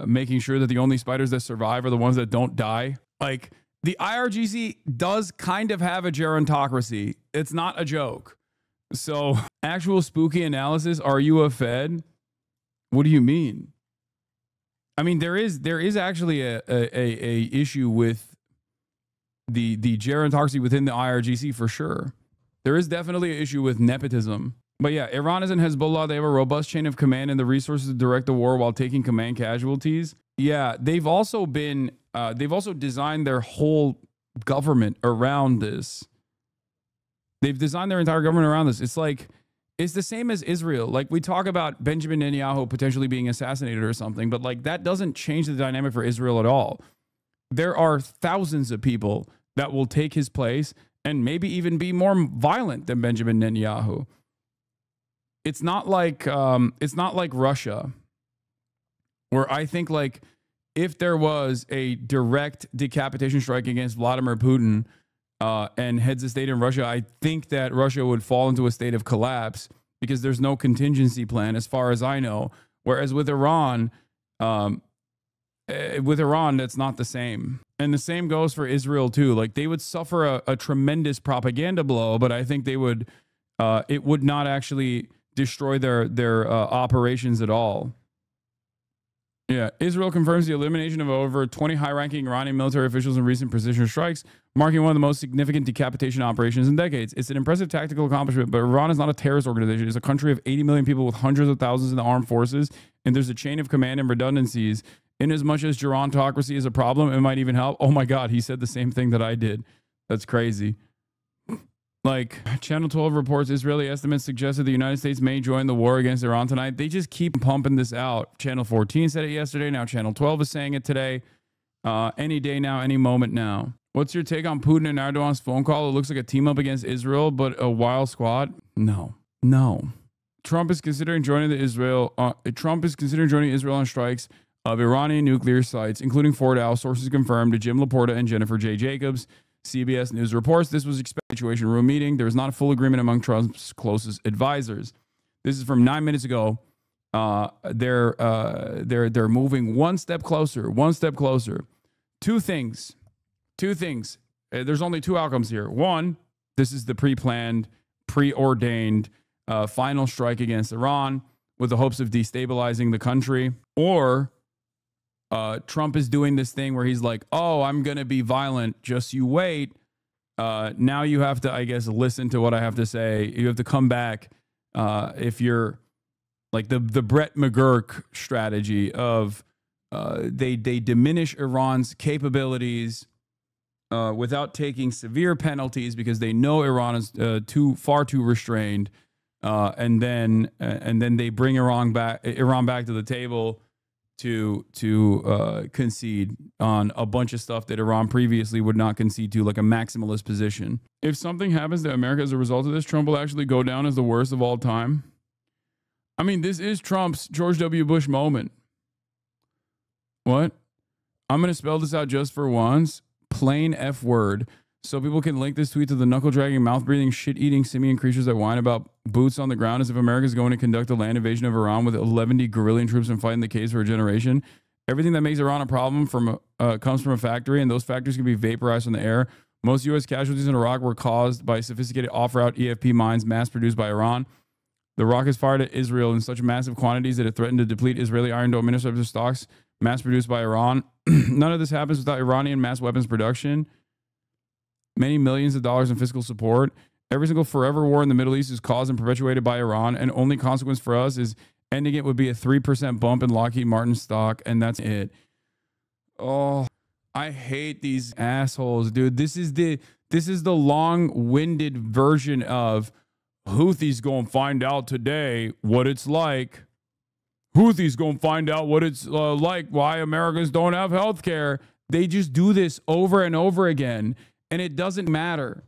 making sure that the only spiders that survive are the ones that don't die. Like, the IRGC does kind of have a gerontocracy. It's not a joke. So, actual spooky analysis. Are you a Fed? What do you mean? I mean, there is actually a issue with the gerontocracy within the IRGC for sure. There is definitely an issue with nepotism. But yeah, Iran is in Hezbollah. They have a robust chain of command and the resources to direct the war while taking command casualties. Yeah, they've also designed their whole government around this. They've designed their entire government around this. It's the same as Israel. Like, we talk about Benjamin Netanyahu potentially being assassinated or something, but like, that doesn't change the dynamic for Israel at all. There are thousands of people that will take his place and maybe even be more violent than Benjamin Netanyahu. It's not like Russia, where I think, like, if there was a direct decapitation strike against Vladimir Putin and heads of state in Russia, I think that Russia would fall into a state of collapse because there's no contingency plan, as far as I know. Whereas with Iran, that's not the same. And the same goes for Israel too. Like, they would suffer a tremendous propaganda blow, but I think they would, it would not actually destroy their operations at all. Yeah, Israel confirms the elimination of over 20 high-ranking Iranian military officials in recent precision strikes, marking one of the most significant decapitation operations in decades. It's an impressive tactical accomplishment, but Iran is not a terrorist organization. It's a country of 80 million people with hundreds of thousands in the armed forces, and there's a chain of command and redundancies. In as much as gerontocracy is a problem, it might even help. Oh my God, he said the same thing that I did. That's crazy. Like, Channel 12 reports Israeli estimates suggested the United States may join the war against Iran tonight. They just keep pumping this out. Channel 14 said it yesterday. Now Channel 12 is saying it today. Any day now, any moment now. What's your take on Putin and Erdogan's phone call? It looks like a team up against Israel, but a wild squad. No. Trump is considering joining Israel on strikes of Iranian nuclear sites, including Fordow. Sources confirmed to Jim Laporta and Jennifer J. Jacobs. CBS News reports this was expected situation room meeting. There was not a full agreement among Trump's closest advisors. This is from 9 minutes ago. They're moving one step closer. Two things. There's only two outcomes here. One, this is the pre-planned, preordained final strike against Iran with the hopes of destabilizing the country. Or Trump is doing this thing where he's like, oh, I'm going to be violent. Just you wait. Now you have to, I guess, listen to what I have to say. You have to come back if you're like the Brett McGurk strategy of they diminish Iran's capabilities without taking severe penalties because they know Iran is far too restrained. And then they bring Iran back to the table to concede on a bunch of stuff that Iran previously would not concede to, like a maximalist position. If something happens to America as a result of this, Trump will actually go down as the worst of all time. I mean, this is Trump's George W. Bush moment. What? I'm going to spell this out just for once. Plain F word. So people can link this tweet to the knuckle-dragging, mouth-breathing, shit-eating simian creatures that whine about boots on the ground as if America is going to conduct a land invasion of Iran with 11 guerrillian troops and fighting the case for a generation. Everything that makes Iran a problem comes from a factory, and those factories can be vaporized from the air. Most U.S. casualties in Iraq were caused by sophisticated off-route EFP mines mass-produced by Iran. The rockets fired at Israel in such massive quantities that it threatened to deplete Israeli Iron Dome interceptor stocks mass-produced by Iran. None of this happens without Iranian mass weapons production. Many millions of dollars in fiscal support. Every single forever war in the Middle East is caused and perpetuated by Iran, and only consequence for us is ending it would be a 3% bump in Lockheed Martin stock, and that's it. Oh, I hate these assholes, dude. This is the long-winded version of Houthis gonna find out today what it's like. Houthis gonna find out what it's like why Americans don't have health care. They just do this over and over again. And it doesn't matter.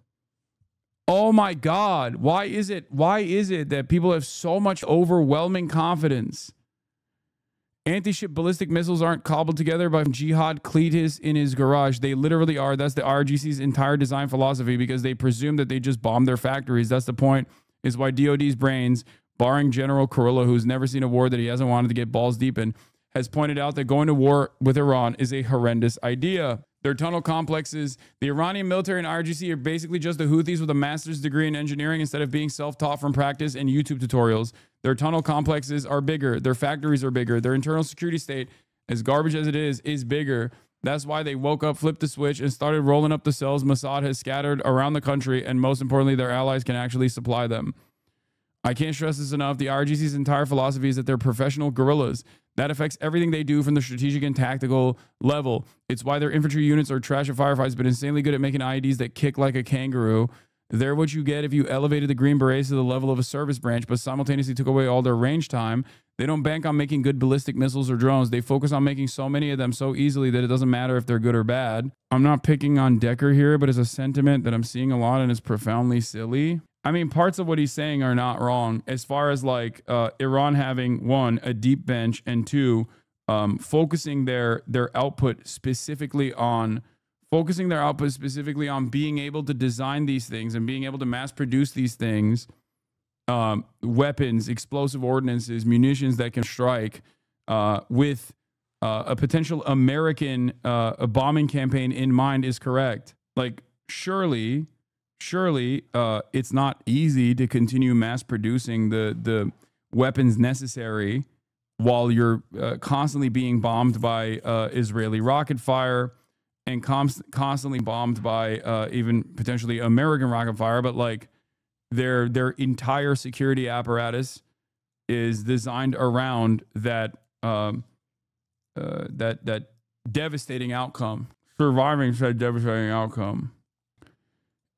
Oh my God. Why is it that people have so much overwhelming confidence? Anti-ship ballistic missiles aren't cobbled together by Jihad Cletus in his garage. They literally are. That's the RGC's entire design philosophy, because they presume that they just bomb their factories. That's the point, is why DOD's brains, barring General Kurilla, who's never seen a war that he hasn't wanted to get balls deep in, has pointed out that going to war with Iran is a horrendous idea. Their tunnel complexes, the Iranian military and RGC are basically just the Houthis with a master's degree in engineering instead of being self-taught from practice and YouTube tutorials. Their tunnel complexes are bigger. Their factories are bigger. Their internal security state, as garbage as it is bigger. That's why they woke up, flipped the switch, and started rolling up the cells Mossad has scattered around the country, and most importantly, their allies can actually supply them. I can't stress this enough. The RGC's entire philosophy is that they're professional guerrillas. That affects everything they do from the strategic and tactical level. It's why their infantry units are trash at firefights, but insanely good at making IEDs that kick like a kangaroo. They're what you get if you elevated the Green Berets to the level of a service branch, but simultaneously took away all their range time. They don't bank on making good ballistic missiles or drones. They focus on making so many of them so easily that it doesn't matter if they're good or bad. I'm not picking on Decker here, but it's a sentiment that I'm seeing a lot, and it's profoundly silly. I mean, parts of what he's saying are not wrong, as far as like Iran having, one, a deep bench, and two, focusing their output specifically on being able to design these things and being able to mass produce these things, weapons, explosive ordinances, munitions that can strike, with a potential American bombing campaign in mind is correct. Like, surely it's not easy to continue mass producing the weapons necessary while you're constantly being bombed by Israeli rocket fire and constantly bombed by even potentially American rocket fire. But like their entire security apparatus is designed around that that devastating outcome. Surviving said devastating outcome.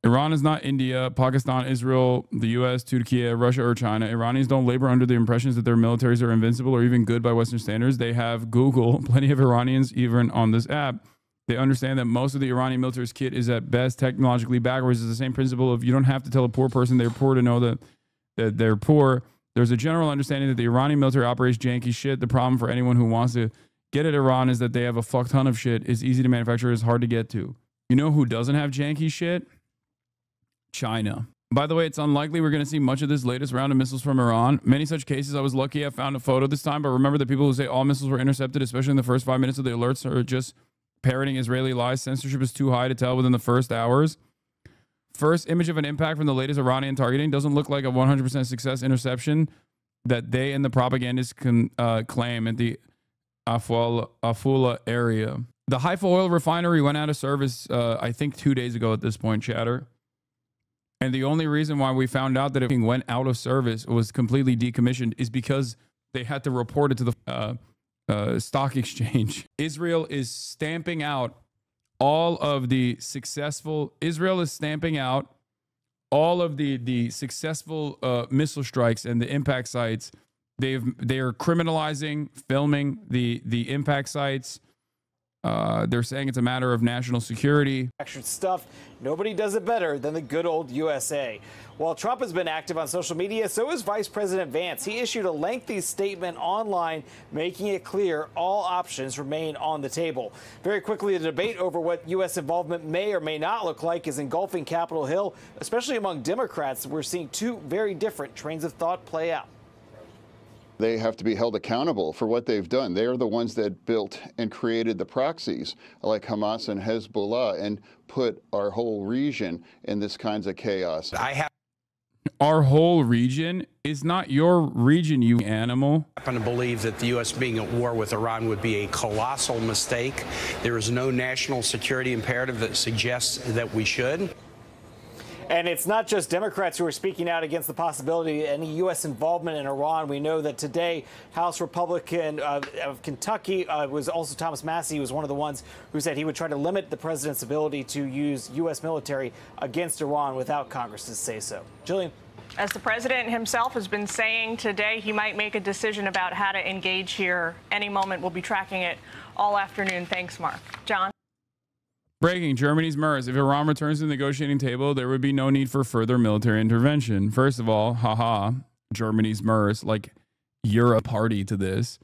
Iran is not India, Pakistan, Israel, the US, Turkey, Russia, or China. Iranians don't labor under the impressions that their militaries are invincible or even good by Western standards. They have Google, plenty of Iranians even on this app. They understand that most of the Iranian military's kit is at best technologically backwards. It's the same principle of you don't have to tell a poor person they're poor to know that they're poor. There's a general understanding that the Iranian military operates janky shit. The problem for anyone who wants to get at Iran is that they have a fuck ton of shit. It's easy to manufacture, it's hard to get to. You know who doesn't have janky shit? China. By the way, it's unlikely we're going to see much of this latest round of missiles from Iran. Many such cases, I was lucky I found a photo this time, but remember the people who say all missiles were intercepted, especially in the first 5 minutes of the alerts, are just parroting Israeli lies. Censorship is too high to tell within the first hours. First image of an impact from the latest Iranian targeting doesn't look like a 100% success interception that they and the propagandists can claim at the Afula area. The Haifa oil refinery went out of service, I think 2 days ago at this point, chatter. And the only reason why we found out that it went out of service, was completely decommissioned, is because they had to report it to the stock exchange. Israel is stamping out all of the successful missile strikes and the impact sites. They are criminalizing filming the impact sites. They're saying it's a matter of national security. Stuff. Nobody does it better than the good old USA. While Trump has been active on social media, so is Vice President Vance. He issued a lengthy statement online, making it clear all options remain on the table. Very quickly, the debate over what U.S. involvement may or may not look like is engulfing Capitol Hill, especially among Democrats. We're seeing two very different trains of thought play out. They have to be held accountable for what they've done. They are the ones that built and created the proxies like Hamas and Hezbollah and put our whole region in this kinds of chaos. Our whole region is not your region, you animal. I happen to believe that the U.S. being at war with Iran would be a colossal mistake. There is no national security imperative that suggests that we should. And it's not just Democrats who are speaking out against the possibility of any U.S. involvement in Iran. We know that today, House Republican of Kentucky was also Thomas Massie, was one of the ones who said he would try to limit the president's ability to use U.S. military against Iran without Congress's say-so. Jillian. As the president himself has been saying today, he might make a decision about how to engage here any moment. We'll be tracking it all afternoon. Thanks, Mark. John? Breaking Germany's MERS. If Iran returns to the negotiating table, there would be no need for further military intervention. First of all, haha, Germany's MERS. Like, you're a party to this.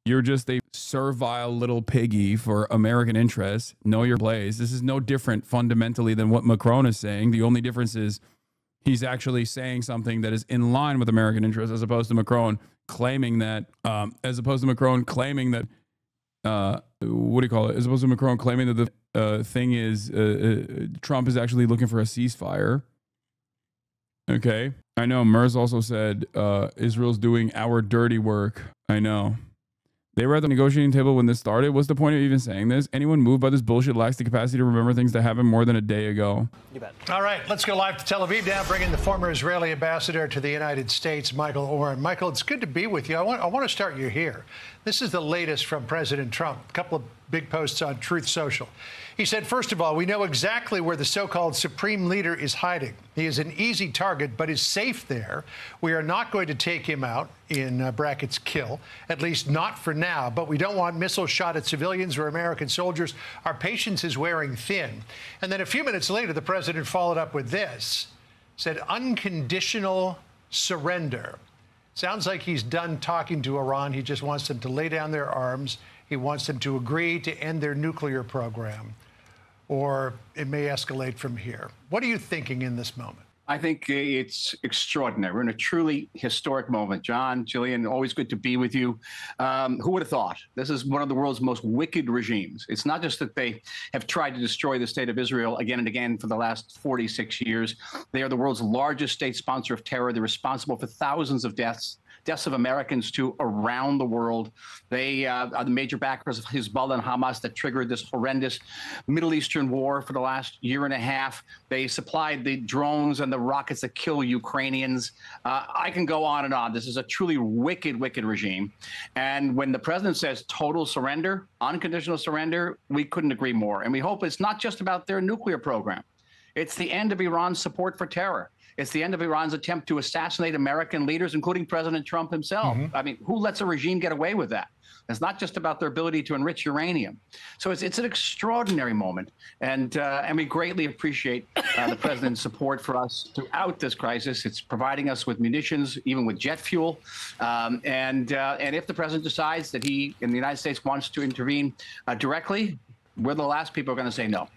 You're just a servile little piggy for American interests. Know your place. This is no different fundamentally than what Macron is saying. The only difference is he's actually saying something that is in line with American interests, as opposed to Macron claiming that, what do you call it? As opposed to Macron claiming that the thing is Trump is actually looking for a ceasefire. Okay. I know Merz also said Israel's doing our dirty work. I know. They were at the negotiating table when this started. What's the point of even saying this? Anyone moved by this bullshit lacks the capacity to remember things that happened more than a day ago. You bet. All right, let's go live to Tel Aviv now, bring in the former Israeli ambassador to the United States, Michael Oren. Michael, it's good to be with you. I want to start you here. This is the latest from President Trump. A couple of big posts on Truth Social. He said, first of all, we know exactly where the so-called supreme leader is hiding. He is an easy target, but is safe there. We are not going to take him out, in brackets, kill, at least not for now. But we don't want missiles shot at civilians or American soldiers. Our patience is wearing thin. And then a few minutes later, the president followed up with this, said, unconditional surrender. Sounds like he's done talking to Iran. He just wants them to lay down their arms. He wants them to agree to end their nuclear program, or it may escalate from here. What are you thinking in this moment? I think it's extraordinary. We're in a truly historic moment. John, Jillian, always good to be with you. Who would have thought? This is one of the world's most wicked regimes. It's not just that they have tried to destroy the state of Israel again and again for the last 46 years. They are the world's largest state sponsor of terror. They're responsible for thousands of deaths of Americans too around the world. They are the major backers of Hezbollah and Hamas that triggered this horrendous Middle Eastern war for the last year and a half. They supplied the drones and the rockets that kill Ukrainians. I can go on and on. This is a truly wicked, wicked regime. And when the president says total surrender, unconditional surrender, we couldn't agree more. And we hope it's not just about their nuclear program. It's the end of Iran's support for terror. It's the end of Iran's attempt to assassinate American leaders, including President Trump himself. I mean, who lets a regime get away with that? It's not just about their ability to enrich uranium. So it's an extraordinary moment. And we greatly appreciate the president's support for us throughout this crisis. It's providing us with munitions, even with jet fuel. And if the president decides that he, in the United States, wants to intervene directly, we're the last people who are going to say no.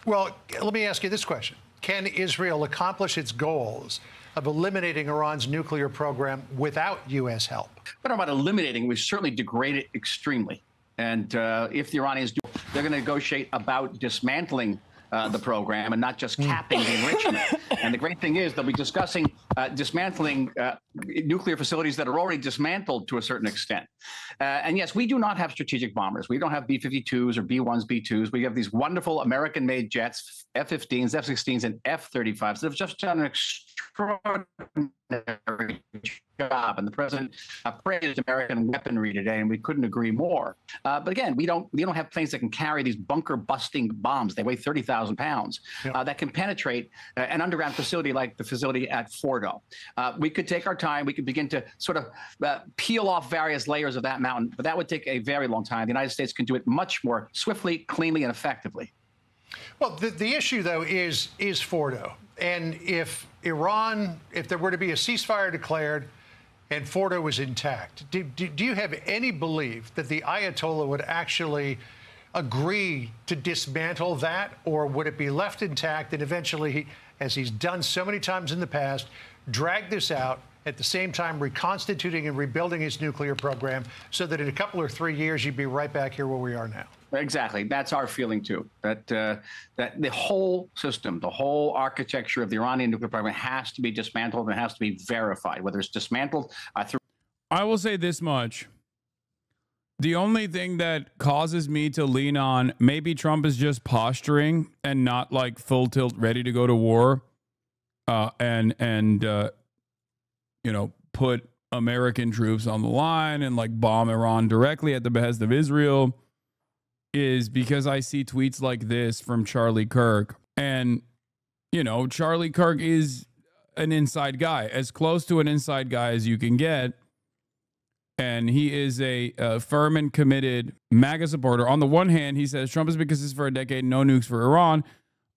Well, let me ask you this question. Can Israel accomplish its goals of eliminating Iran's nuclear program without U.S. help? But about eliminating, we certainly degrade it extremely. And if the Iranians do, they're going to negotiate about dismantling the program and not just capping the enrichment. And the great thing is they'll be discussing dismantling nuclear facilities that are already dismantled to a certain extent. And yes, we do not have strategic bombers. We don't have B-52s or B-1s, B-2s. We have these wonderful American-made jets, F-15s, F-16s, and F-35s that have just done an extraordinary job. And the president praised American weaponry today, and we couldn't agree more. But again, we don't have planes that can carry these bunker-busting bombs. They weigh 30,000 pounds that can penetrate an underground facility like the facility at Fordo. We could take our time. We could begin to sort of peel off various layers of that mountain, but that would take a very long time. The United States can do it much more swiftly, cleanly, and effectively. Well, the issue, though, is Fordo. And if there were to be a ceasefire declared and Fordo was intact, do you have any belief that the Ayatollah would actually agree to dismantle that, or would it be left intact and eventually, as he's done so many times in the past, drag this out, at the same time reconstituting and rebuilding his nuclear program so that in a couple or 3 years, you'd be right back here where we are now? Exactly. That's our feeling, too, that the whole system, the whole architecture of the Iranian nuclear program has to be dismantled and has to be verified, whether it's dismantled through. I will say this much. The only thing that causes me to lean on maybe Trump is just posturing and not like full tilt ready to go to war and you know, put American troops on the line and like bomb Iran directly at the behest of Israel is because I see tweets like this from Charlie Kirk. And, you know, Charlie Kirk is an inside guy, as close to an inside guy as you can get. And he is a firm and committed MAGA supporter. On the one hand, he says Trump has been consistent for a decade, no nukes for Iran.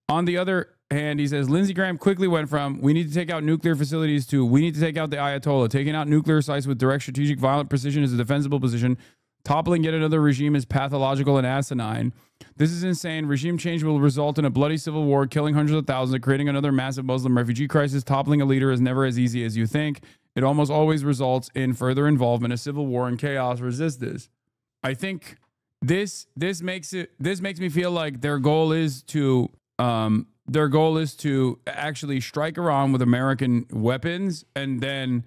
On the other hand, he says Lindsey Graham quickly went from we need to take out nuclear facilities to we need to take out the Ayatollah. Taking out nuclear sites with direct strategic violent precision is a defensible position. Toppling yet another regime is pathological and asinine. This is insane. Regime change will result in a bloody civil war, killing hundreds of thousands, creating another massive Muslim refugee crisis. Toppling a leader is never as easy as you think. It almost always results in further involvement, a civil war, and chaos. Resist this. I think this makes me feel like their goal is to actually strike Iran with American weapons and then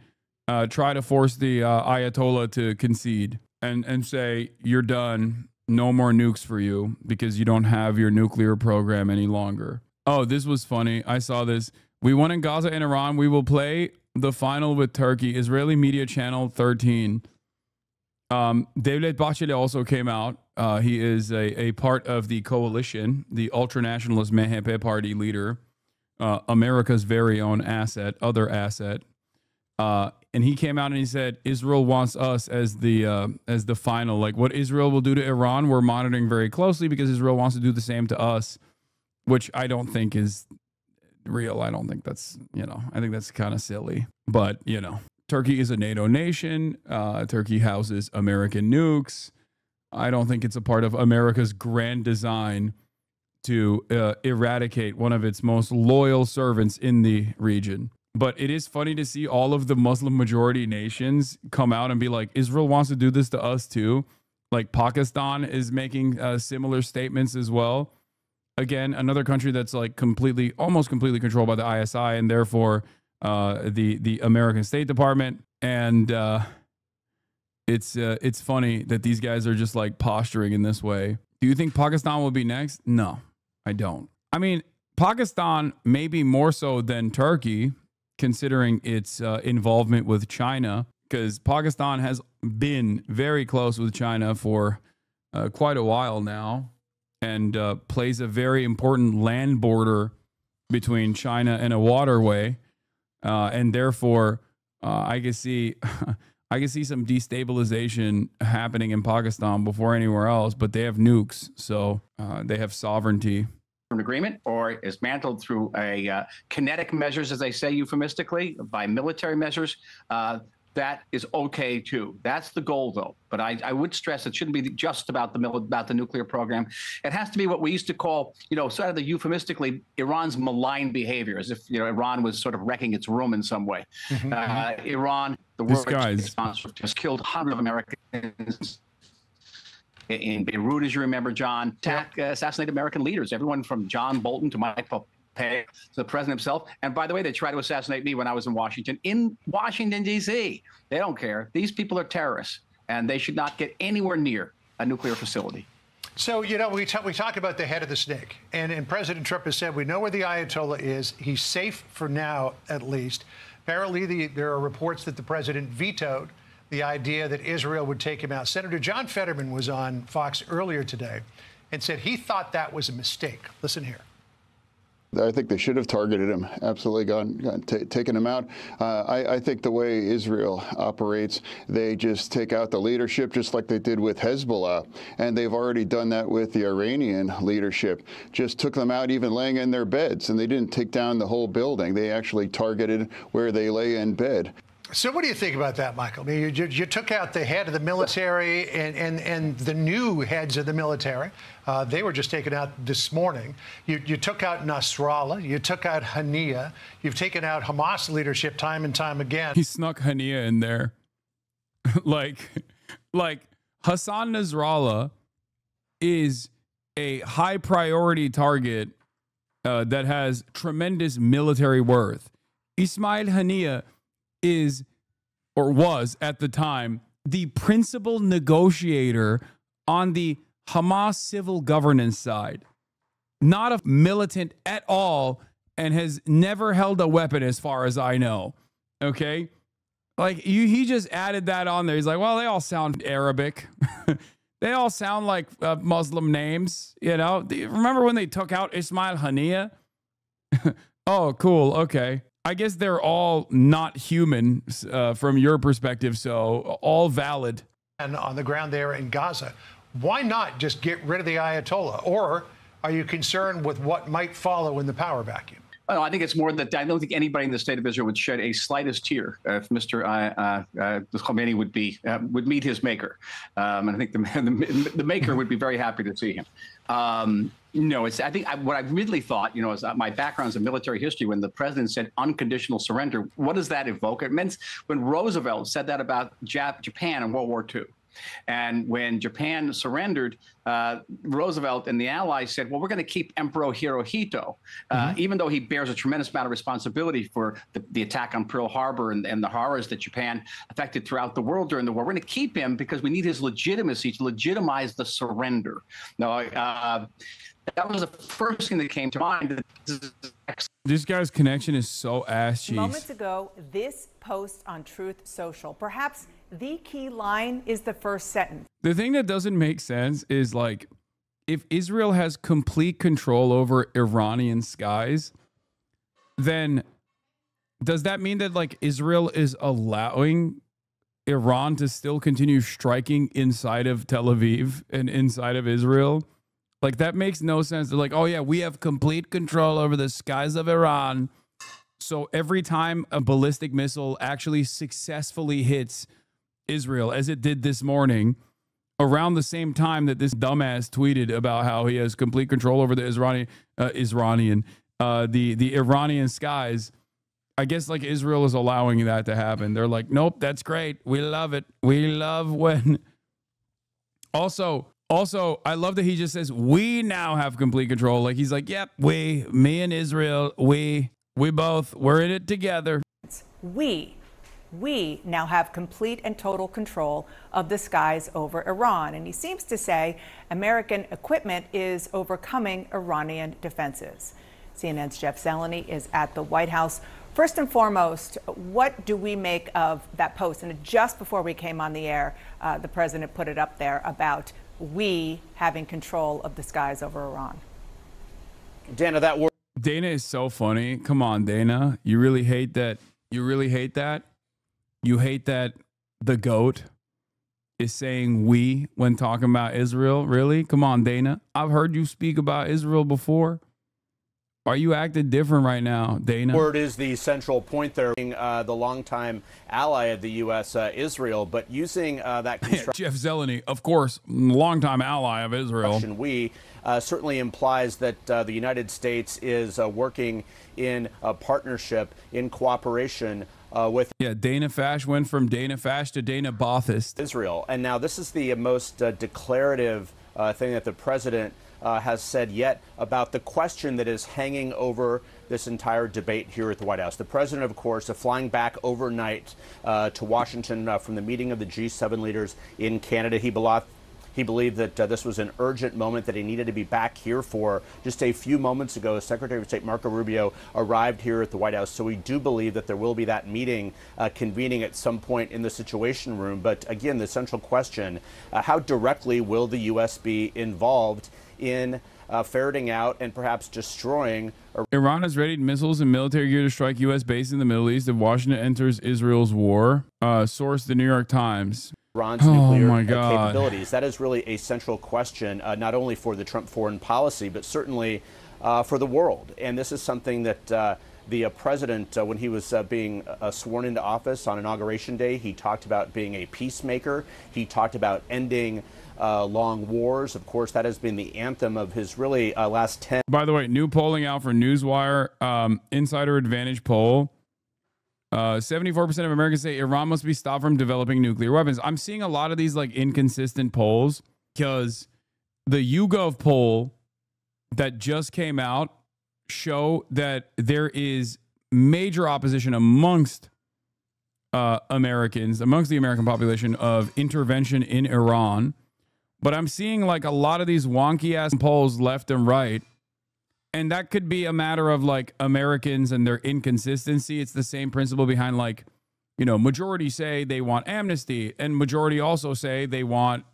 try to force the Ayatollah to concede and say you're done. No more nukes for you because you don't have your nuclear program any longer. Oh, this was funny. I saw this. We won in Gaza and Iran. We will play the final with Turkey. Israeli media channel 13. Devlet Bahçeli also came out. He is a part of the coalition, the ultranationalist MHP party leader, America's very own other asset. And he came out and he said, Israel wants us as the final, like what Israel will do to Iran, we're monitoring very closely because Israel wants to do the same to us, which I don't think is real. I don't think that's, I think that's kind of silly, but Turkey is a NATO nation. Turkey houses American nukes. I don't think it's a part of America's grand design to eradicate one of its most loyal servants in the region. But it is funny to see all of the Muslim majority nations come out and be like, Israel wants to do this to us too. Like Pakistan is making similar statements as well. Again, another country that's like almost completely controlled by the ISI and therefore the American State Department. And it's funny that these guys are just like posturing in this way. Do you think Pakistan will be next? No, I don't. I mean, Pakistan maybe more so than Turkey, considering its involvement with China, because Pakistan has been very close with China for quite a while now and plays a very important land border between China and a waterway. And therefore, I can see some destabilization happening in Pakistan before anywhere else, but they have nukes, so they have sovereignty. An agreement or is mantled through a kinetic measures, as they say euphemistically, by military measures, that is okay too. That's the goal, though. But I would stress it shouldn't be just about the nuclear program. It has to be what we used to call, sort of the euphemistically, Iran's malign behavior, as if Iran was sort of wrecking its room in some way. Iran, the world responsible, just killed hundreds of Americans. In Beirut, as you remember, John, assassinated American leaders, everyone from John Bolton to Mike Pompeo to the president himself. And by the way, they tried to assassinate me when I was in Washington, D.C. They don't care. These people are terrorists, and they should not get anywhere near a nuclear facility. So, we talk about the head of the snake, and President Trump has said we know where the Ayatollah is. He's safe for now, at least. Apparently, there are reports that the president vetoed the idea that Israel would take him out. Senator John Fetterman was on Fox earlier today and said he thought that was a mistake. Listen here. I think they should have targeted him, absolutely taken him out. I think the way Israel operates, they just take out the leadership just like they did with Hezbollah. And they've already done that with the Iranian leadership, just took them out even laying in their beds. And they didn't take down the whole building. They actually targeted where they lay in bed. So what do you think about that, Michael? I mean, you took out the head of the military and the new heads of the military. They were just taken out this morning. You took out Nasrallah. You took out Haniyeh. You've taken out Hamas leadership time and time again. He snuck Haniyeh in there. like Hasan Nasrallah is a high priority target that has tremendous military worth. Ismail Haniyeh is, or was at the time, the principal negotiator on the Hamas civil governance side. Not a militant at all and has never held a weapon as far as I know. Okay? Like, he just added that on there. He's like, well, they all sound Arabic. They all sound like Muslim names, Remember when they took out Ismail Haniyeh? Oh, cool. Okay. I guess they're all not human from your perspective, so all valid. And on the ground there in Gaza, why not just get rid of the Ayatollah? Or are you concerned with what might follow in the power vacuum? Well, I think it's more that I don't think anybody in the state of Israel would shed a slightest tear if Mr. Khomeini would meet his maker, and I think the maker would be very happy to see him. No, it's. I think what I really thought, is my background is in military history. When the president said unconditional surrender, what does that evoke? It meant when Roosevelt said that about Japan in World War II. And when Japan surrendered, Roosevelt and the Allies said, well, we're going to keep Emperor Hirohito, even though he bears a tremendous amount of responsibility for the attack on Pearl Harbor and the horrors that Japan affected throughout the world during the war. We're going to keep him because we need his legitimacy to legitimize the surrender. Now, that was the first thing that came to mind. This guy's connection is so ass cheeks. Moments ago, this post on Truth Social, perhaps the key line is the first sentence. The thing that doesn't make sense is, like, if Israel has complete control over Iranian skies, then does that mean that, like, Israel is allowing Iran to still continue striking inside of Tel Aviv and inside of Israel? Like, that makes no sense. They're like, oh yeah, we have complete control over the skies of Iran. So every time a ballistic missile actually successfully hits Israel, as it did this morning, around the same time that this dumbass tweeted about how he has complete control over the Iranian skies, I guess, like, Israel is allowing that to happen. They're like, nope, that's great. We love it. We love when. Also, I love that he just says, we now have complete control. Like, he's like, yep, me and Israel, we both, we're in it together. We now have complete and total control of the skies over Iran. And he seems to say American equipment is overcoming Iranian defenses. CNN's Jeff Zeleny is at the White House. First and foremost, what do we make of that post? And just before we came on the air, the president put it up there about we having control of the skies over Iran. Dana, that word. Dana is so funny. Come on, Dana. You really hate that. You really hate that. You hate that the GOAT is saying we when talking about Israel. Really? Come on, Dana. I've heard you speak about Israel before. Are you acting different right now, Dana? Word is the central point there, being the longtime ally of the U.S., Israel, but using that construction. Jeff Zeleny, of course, longtime ally of Israel. We certainly implies that the United States is working in a partnership, in cooperation with. Yeah, Dana Fash went from Dana Fash to Dana Bothist. Israel. And now this is the most declarative thing that the president has said yet about the question that is hanging over this entire debate here at the White House. The president, of course, flying back overnight to Washington from the meeting of the G7 leaders in Canada. He believed that this was an urgent moment that he needed to be back here for. Just a few moments ago, Secretary of State Marco Rubio arrived here at the White House. So we do believe that there will be that meeting convening at some point in the Situation Room. But again, the central question, how directly will the U.S. be involved in ferreting out and perhaps destroying. Iran has readied missiles and military gear to strike U.S. bases in the Middle East if Washington enters Israel's war. Source, the New York Times. Iran's nuclear capabilities. That is really a central question, not only for the Trump foreign policy, but certainly for the world. And this is something that the president, when he was being sworn into office on Inauguration Day, he talked about being a peacemaker. He talked about ending long wars. Of course, that has been the anthem of his really last 10. By the way, new polling out for Newswire, Insider Advantage poll. 74% of Americans say Iran must be stopped from developing nuclear weapons. I'm seeing a lot of these like inconsistent polls because the YouGov poll that just came out show that there is major opposition amongst Americans, amongst the American population of intervention in Iran. But I'm seeing like a lot of these wonky ass polls left and right. And that could be a matter of like Americans and their inconsistency. It's the same principle behind like, you know, majority say they want amnesty and majority also say they want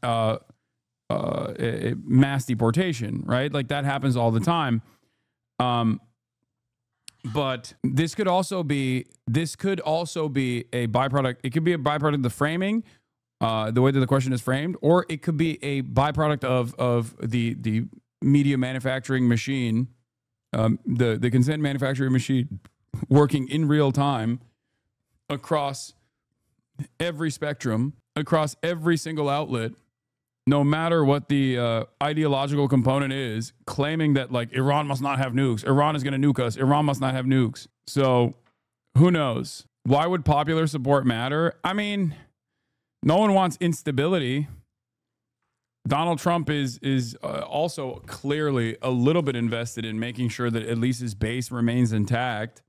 mass deportation, right? Like that happens all the time. But this could also be a byproduct. It could be a byproduct of the framing, the way that the question is framed, or it could be a byproduct of the media manufacturing machine, the consent manufacturing machine working in real time across every spectrum, across every single outlet, no matter what the ideological component is, claiming that like Iran must not have nukes, Iran is going to nuke us, Iran must not have nukes. So who knows? Why would popular support matter? I mean, no one wants instability. Donald Trump is also clearly a little bit invested in making sure that at least his base remains intact.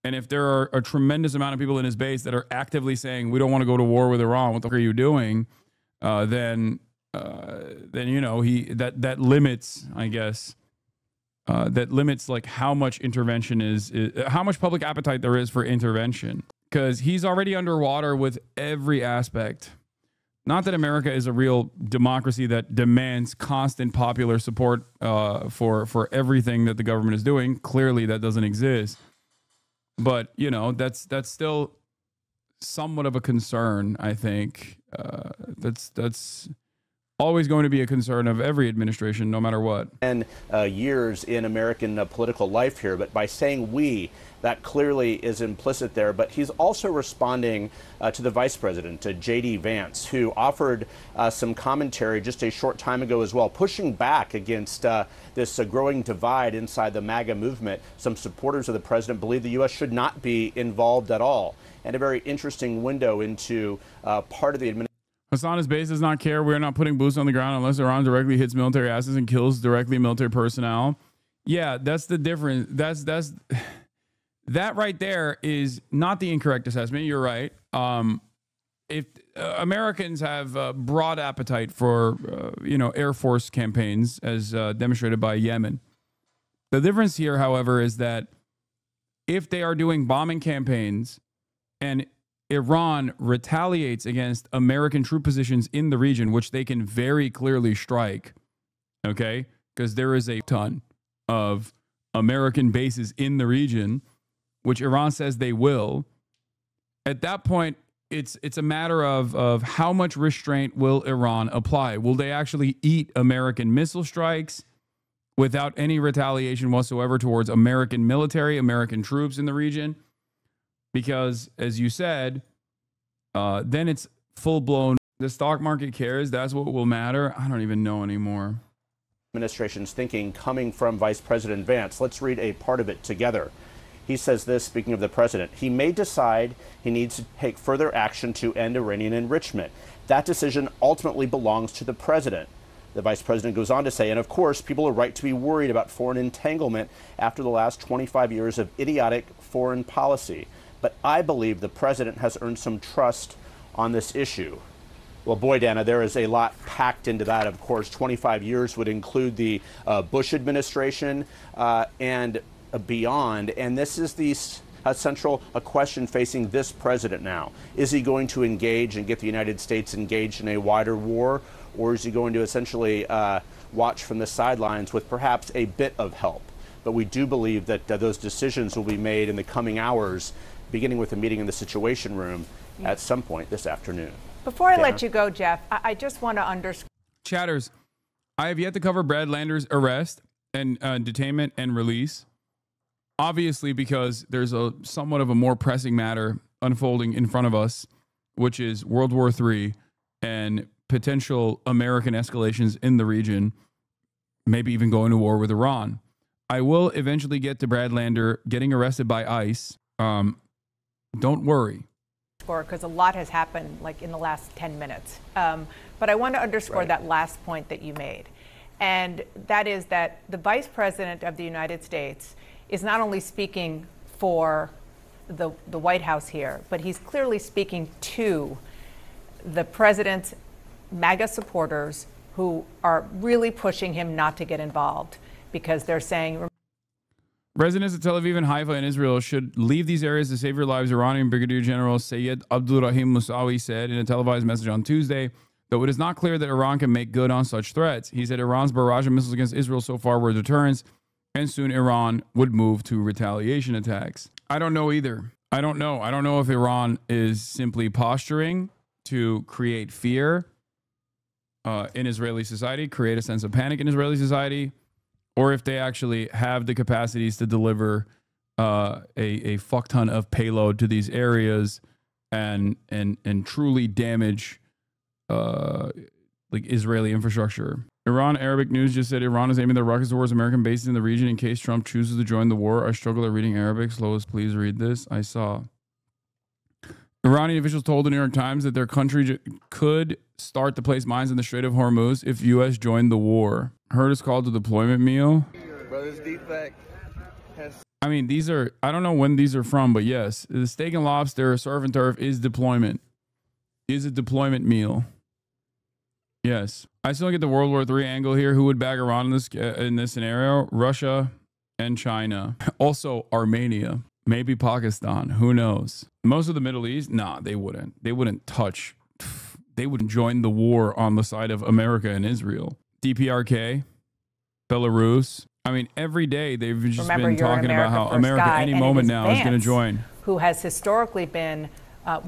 And if there are a tremendous amount of people in his base that are actively saying, we don't want to go to war with Iran, what the fuck are you doing? Then you know, that limits, I guess, that limits like how much intervention is how much public appetite there is for intervention, because he's already underwater with every aspect. Not that America is a real democracy that demands constant popular support for everything that the government is doing. Clearly, that doesn't exist. But you know, that's still somewhat of a concern. I think that's always going to be a concern of every administration, no matter what. And years in American political life here, but by saying we, that clearly is implicit there. But he's also responding to the vice president, to J.D. Vance, who offered some commentary just a short time ago as well, pushing back against this growing divide inside the MAGA movement. Some supporters of the president believe the U.S. should not be involved at all. And a very interesting window into part of the administration. Hasan's base does not care. We're not putting boots on the ground unless Iran directly hits military assets and kills directly military personnel. Yeah, that's the difference. That right there is not the incorrect assessment. You're right. If Americans have a broad appetite for, Air Force campaigns, as demonstrated by Yemen. The difference here, however, is that if they are doing bombing campaigns and Iran retaliates against American troop positions in the region, which they can very clearly strike, okay? Because there is a ton of American bases in the region, which Iran says they will. At that point, it's a matter of how much restraint will Iran apply? Will they actually eat American missile strikes without any retaliation whatsoever towards American military, American troops in the region? Because, as you said, then it's full-blown. The stock market cares. That's what will matter. I don't even know anymore. Administration's thinking coming from Vice President Vance. Let's read a part of it together. He says this, speaking of the president, he may decide he needs to take further action to end Iranian enrichment. That decision ultimately belongs to the president. The vice president goes on to say, and of course, people are right to be worried about foreign entanglement after the last 25 years of idiotic foreign policy. But I believe the president has earned some trust on this issue. Well, boy, Dana, there is a lot packed into that. Of course, 25 years would include the Bush administration and beyond. And this is the central question facing this president now. Is he going to engage and get the United States engaged in a wider war? Or is he going to essentially watch from the sidelines with perhaps a bit of help? But we do believe that those decisions will be made in the coming hours, beginning with a meeting in the Situation Room at some point this afternoon. Before I let you go, Jeff, I just want to underscore. Chatters, I have yet to cover Brad Lander's arrest and detainment and release. Obviously, because there's a somewhat of a more pressing matter unfolding in front of us, which is World War III and potential American escalations in the region, maybe even going to war with Iran. I will eventually get to Brad Lander getting arrested by ICE. Don't worry. Because a lot has happened like in the last 10 minutes. But I want to underscore that last point that you made. And that is that the Vice President of the United States is not only speaking for the White House here, but he's clearly speaking to the president's MAGA supporters who are really pushing him not to get involved because they're saying residents of Tel Aviv and Haifa in Israel should leave these areas to save your lives, Iranian Brigadier General Sayed Abdulrahim Musawi said in a televised message on Tuesday, though it is not clear that Iran can make good on such threats. He said Iran's barrage of missiles against Israel so far were deterrents. and soon Iran would move to retaliation attacks. I don't know either. I don't know. I don't know if Iran is simply posturing to create fear in Israeli society, create a sense of panic in Israeli society, or if they actually have the capacities to deliver a fuck ton of payload to these areas and truly damage like Israeli infrastructure. Iran Arabic News just said Iran is aiming their rockets towards American bases in the region in case Trump chooses to join the war. I struggle at reading Arabic. Lois, please read this. I saw. Iranian officials told the New York Times that their country could start to place mines in the Strait of Hormuz if U.S. joined the war. Heard it's called the deployment meal. Brothers Defect has. I mean, these are, I don't know when these are from, but yes, the steak and lobster, surf and turf is deployment. Is a deployment meal. Yes. I still get the World War III angle here. Who would back Iran in this scenario? Russia and China. Also Armenia. Maybe Pakistan. Who knows? Most of the Middle East? Nah, they wouldn't. They wouldn't touch. They wouldn't join the war on the side of America and Israel. DPRK. Belarus. I mean, every day they've just been talking about how America any moment now is going to join. Who has historically been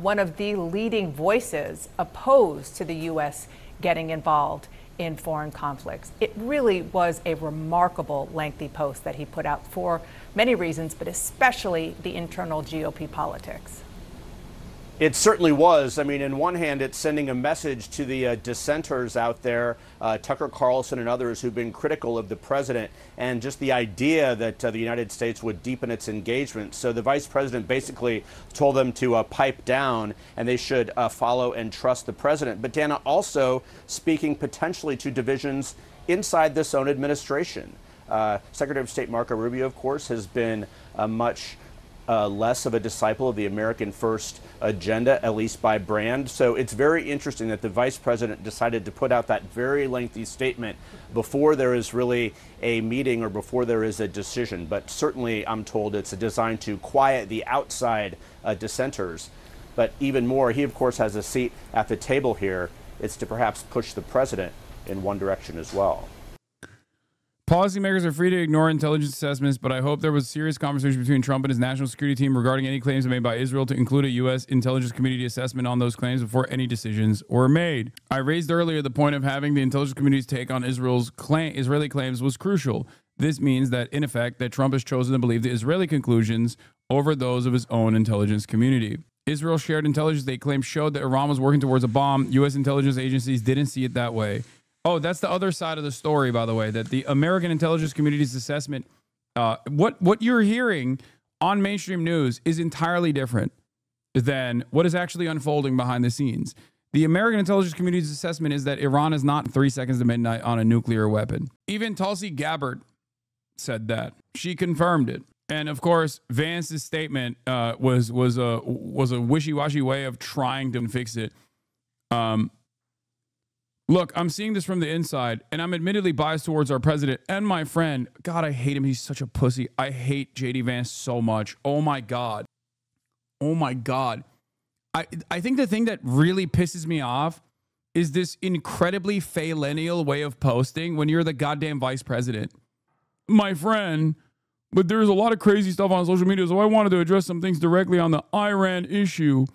one of the leading voices opposed to the U.S. getting involved in foreign conflicts. It really was a remarkable, lengthy post that he put out for many reasons, but especially the internal GOP politics. It certainly was. I mean, in one hand, it's sending a message to the dissenters out there, Tucker Carlson and others who've been critical of the president, and just the idea that the United States would deepen its engagement. So the vice president basically told them to pipe down, and they should follow and trust the president. But Dana, also speaking potentially to divisions inside this own administration. Secretary of State Marco Rubio, of course, has been much less of a disciple of the American First agenda, at least by brand. So it's very interesting that the vice president decided to put out that very lengthy statement before there is really a meeting or before there is a decision. But certainly, I'm told it's designed to quiet the outside dissenters. But even more, he, of course, has a seat at the table here. It's to perhaps push the president in one direction as well. Policymakers are free to ignore intelligence assessments, but I hope there was serious conversation between Trump and his national security team regarding any claims made by Israel to include a U.S. intelligence community assessment on those claims before any decisions were made. I raised earlier the point of having the intelligence community's take on Israeli claims was crucial. This means that, in effect, that Trump has chosen to believe the Israeli conclusions over those of his own intelligence community. Israel's shared intelligence they claim showed that Iran was working towards a bomb. U.S. intelligence agencies didn't see it that way. Oh, that's the other side of the story, by the way, that the American intelligence community's assessment, what you're hearing on mainstream news is entirely different than what is actually unfolding behind the scenes. The American intelligence community's assessment is that Iran is not 3 seconds to midnight on a nuclear weapon. Even Tulsi Gabbard said that. She confirmed it. And of course, Vance's statement was a wishy-washy way of trying to fix it. Look, I'm seeing this from the inside, and I'm admittedly biased towards our president and my friend. God, I hate him. He's such a pussy. I hate J.D. Vance so much. Oh, my God. Oh, my God. I think the thing that really pisses me off is this incredibly millennial way of posting when you're the goddamn vice president. My friend, but there's a lot of crazy stuff on social media, so I wanted to address some things directly on the Iran issue.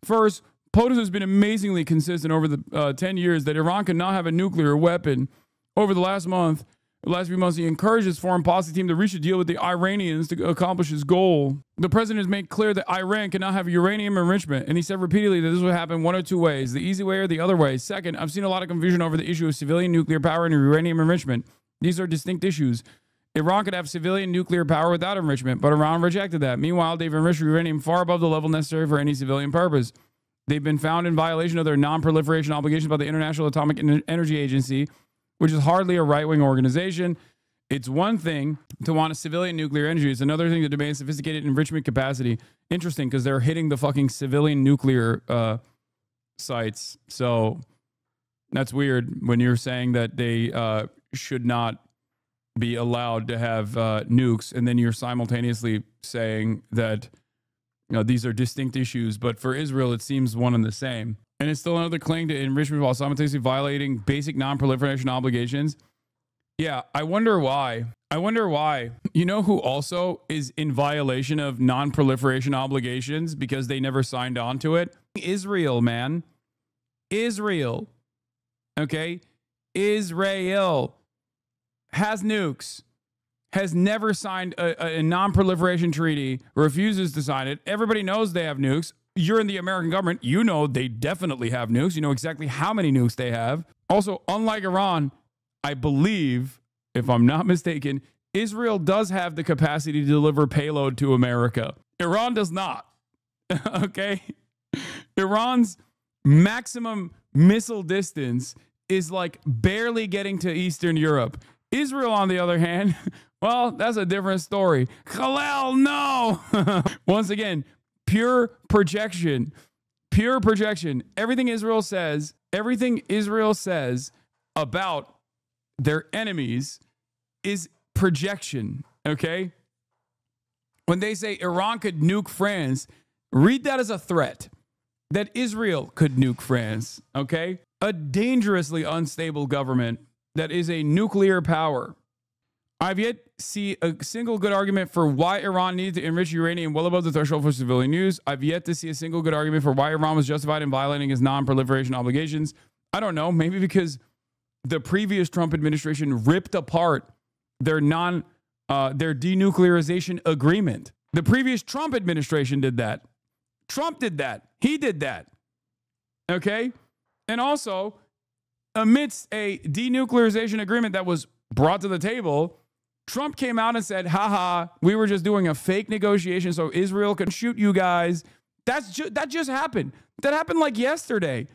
First, POTUS has been amazingly consistent over the 10 years that Iran cannot have a nuclear weapon. Over the last few months, he encouraged his foreign policy team to reach a deal with the Iranians to accomplish his goal. The president has made clear that Iran cannot have uranium enrichment, and he said repeatedly that this would happen one of two ways, the easy way or the other way. Second, I've seen a lot of confusion over the issue of civilian nuclear power and uranium enrichment. These are distinct issues. Iran could have civilian nuclear power without enrichment, but Iran rejected that. Meanwhile, they've enriched uranium far above the level necessary for any civilian purpose. They've been found in violation of their non-proliferation obligations by the International Atomic Energy Agency, which is hardly a right-wing organization. It's one thing to want a civilian nuclear energy. It's another thing to demand sophisticated enrichment capacity. Interesting, because they're hitting the fucking civilian nuclear sites. So that's weird when you're saying that they should not be allowed to have nukes, and then you're simultaneously saying that these are distinct issues, but for Israel, it seems one and the same. And it's still another claim to enrichment while simultaneously violating basic non-proliferation obligations. Yeah, I wonder why. I wonder why. You know who also is in violation of non-proliferation obligations because they never signed on to it? Israel, man. Israel. Okay? Israel has nukes, has never signed a non-proliferation treaty, refuses to sign it. Everybody knows they have nukes. You're in the American government. You know they definitely have nukes. You know exactly how many nukes they have. Also, unlike Iran, I believe, if I'm not mistaken, Israel does have the capacity to deliver payload to America. Iran does not. Okay? Iran's maximum missile distance is like barely getting to Eastern Europe. Israel, on the other hand, well, that's a different story. Khalil, no! Once again, pure projection. Pure projection. Everything Israel says about their enemies is projection, okay? When they say Iran could nuke France, read that as a threat that Israel could nuke France, okay? A dangerously unstable government that is a nuclear power. I've yet to see a single good argument for why Iran needed to enrich uranium well above the threshold for civilian use. I've yet to see a single good argument for why Iran was justified in violating its non-proliferation obligations. I don't know, maybe because the previous Trump administration ripped apart their denuclearization agreement. The previous Trump administration did that. Trump did that. He did that. Okay? And also, amidst a denuclearization agreement that was brought to the table, Trump came out and said, haha, we were just doing a fake negotiation so Israel could shoot you guys. That just happened. That happened like yesterday.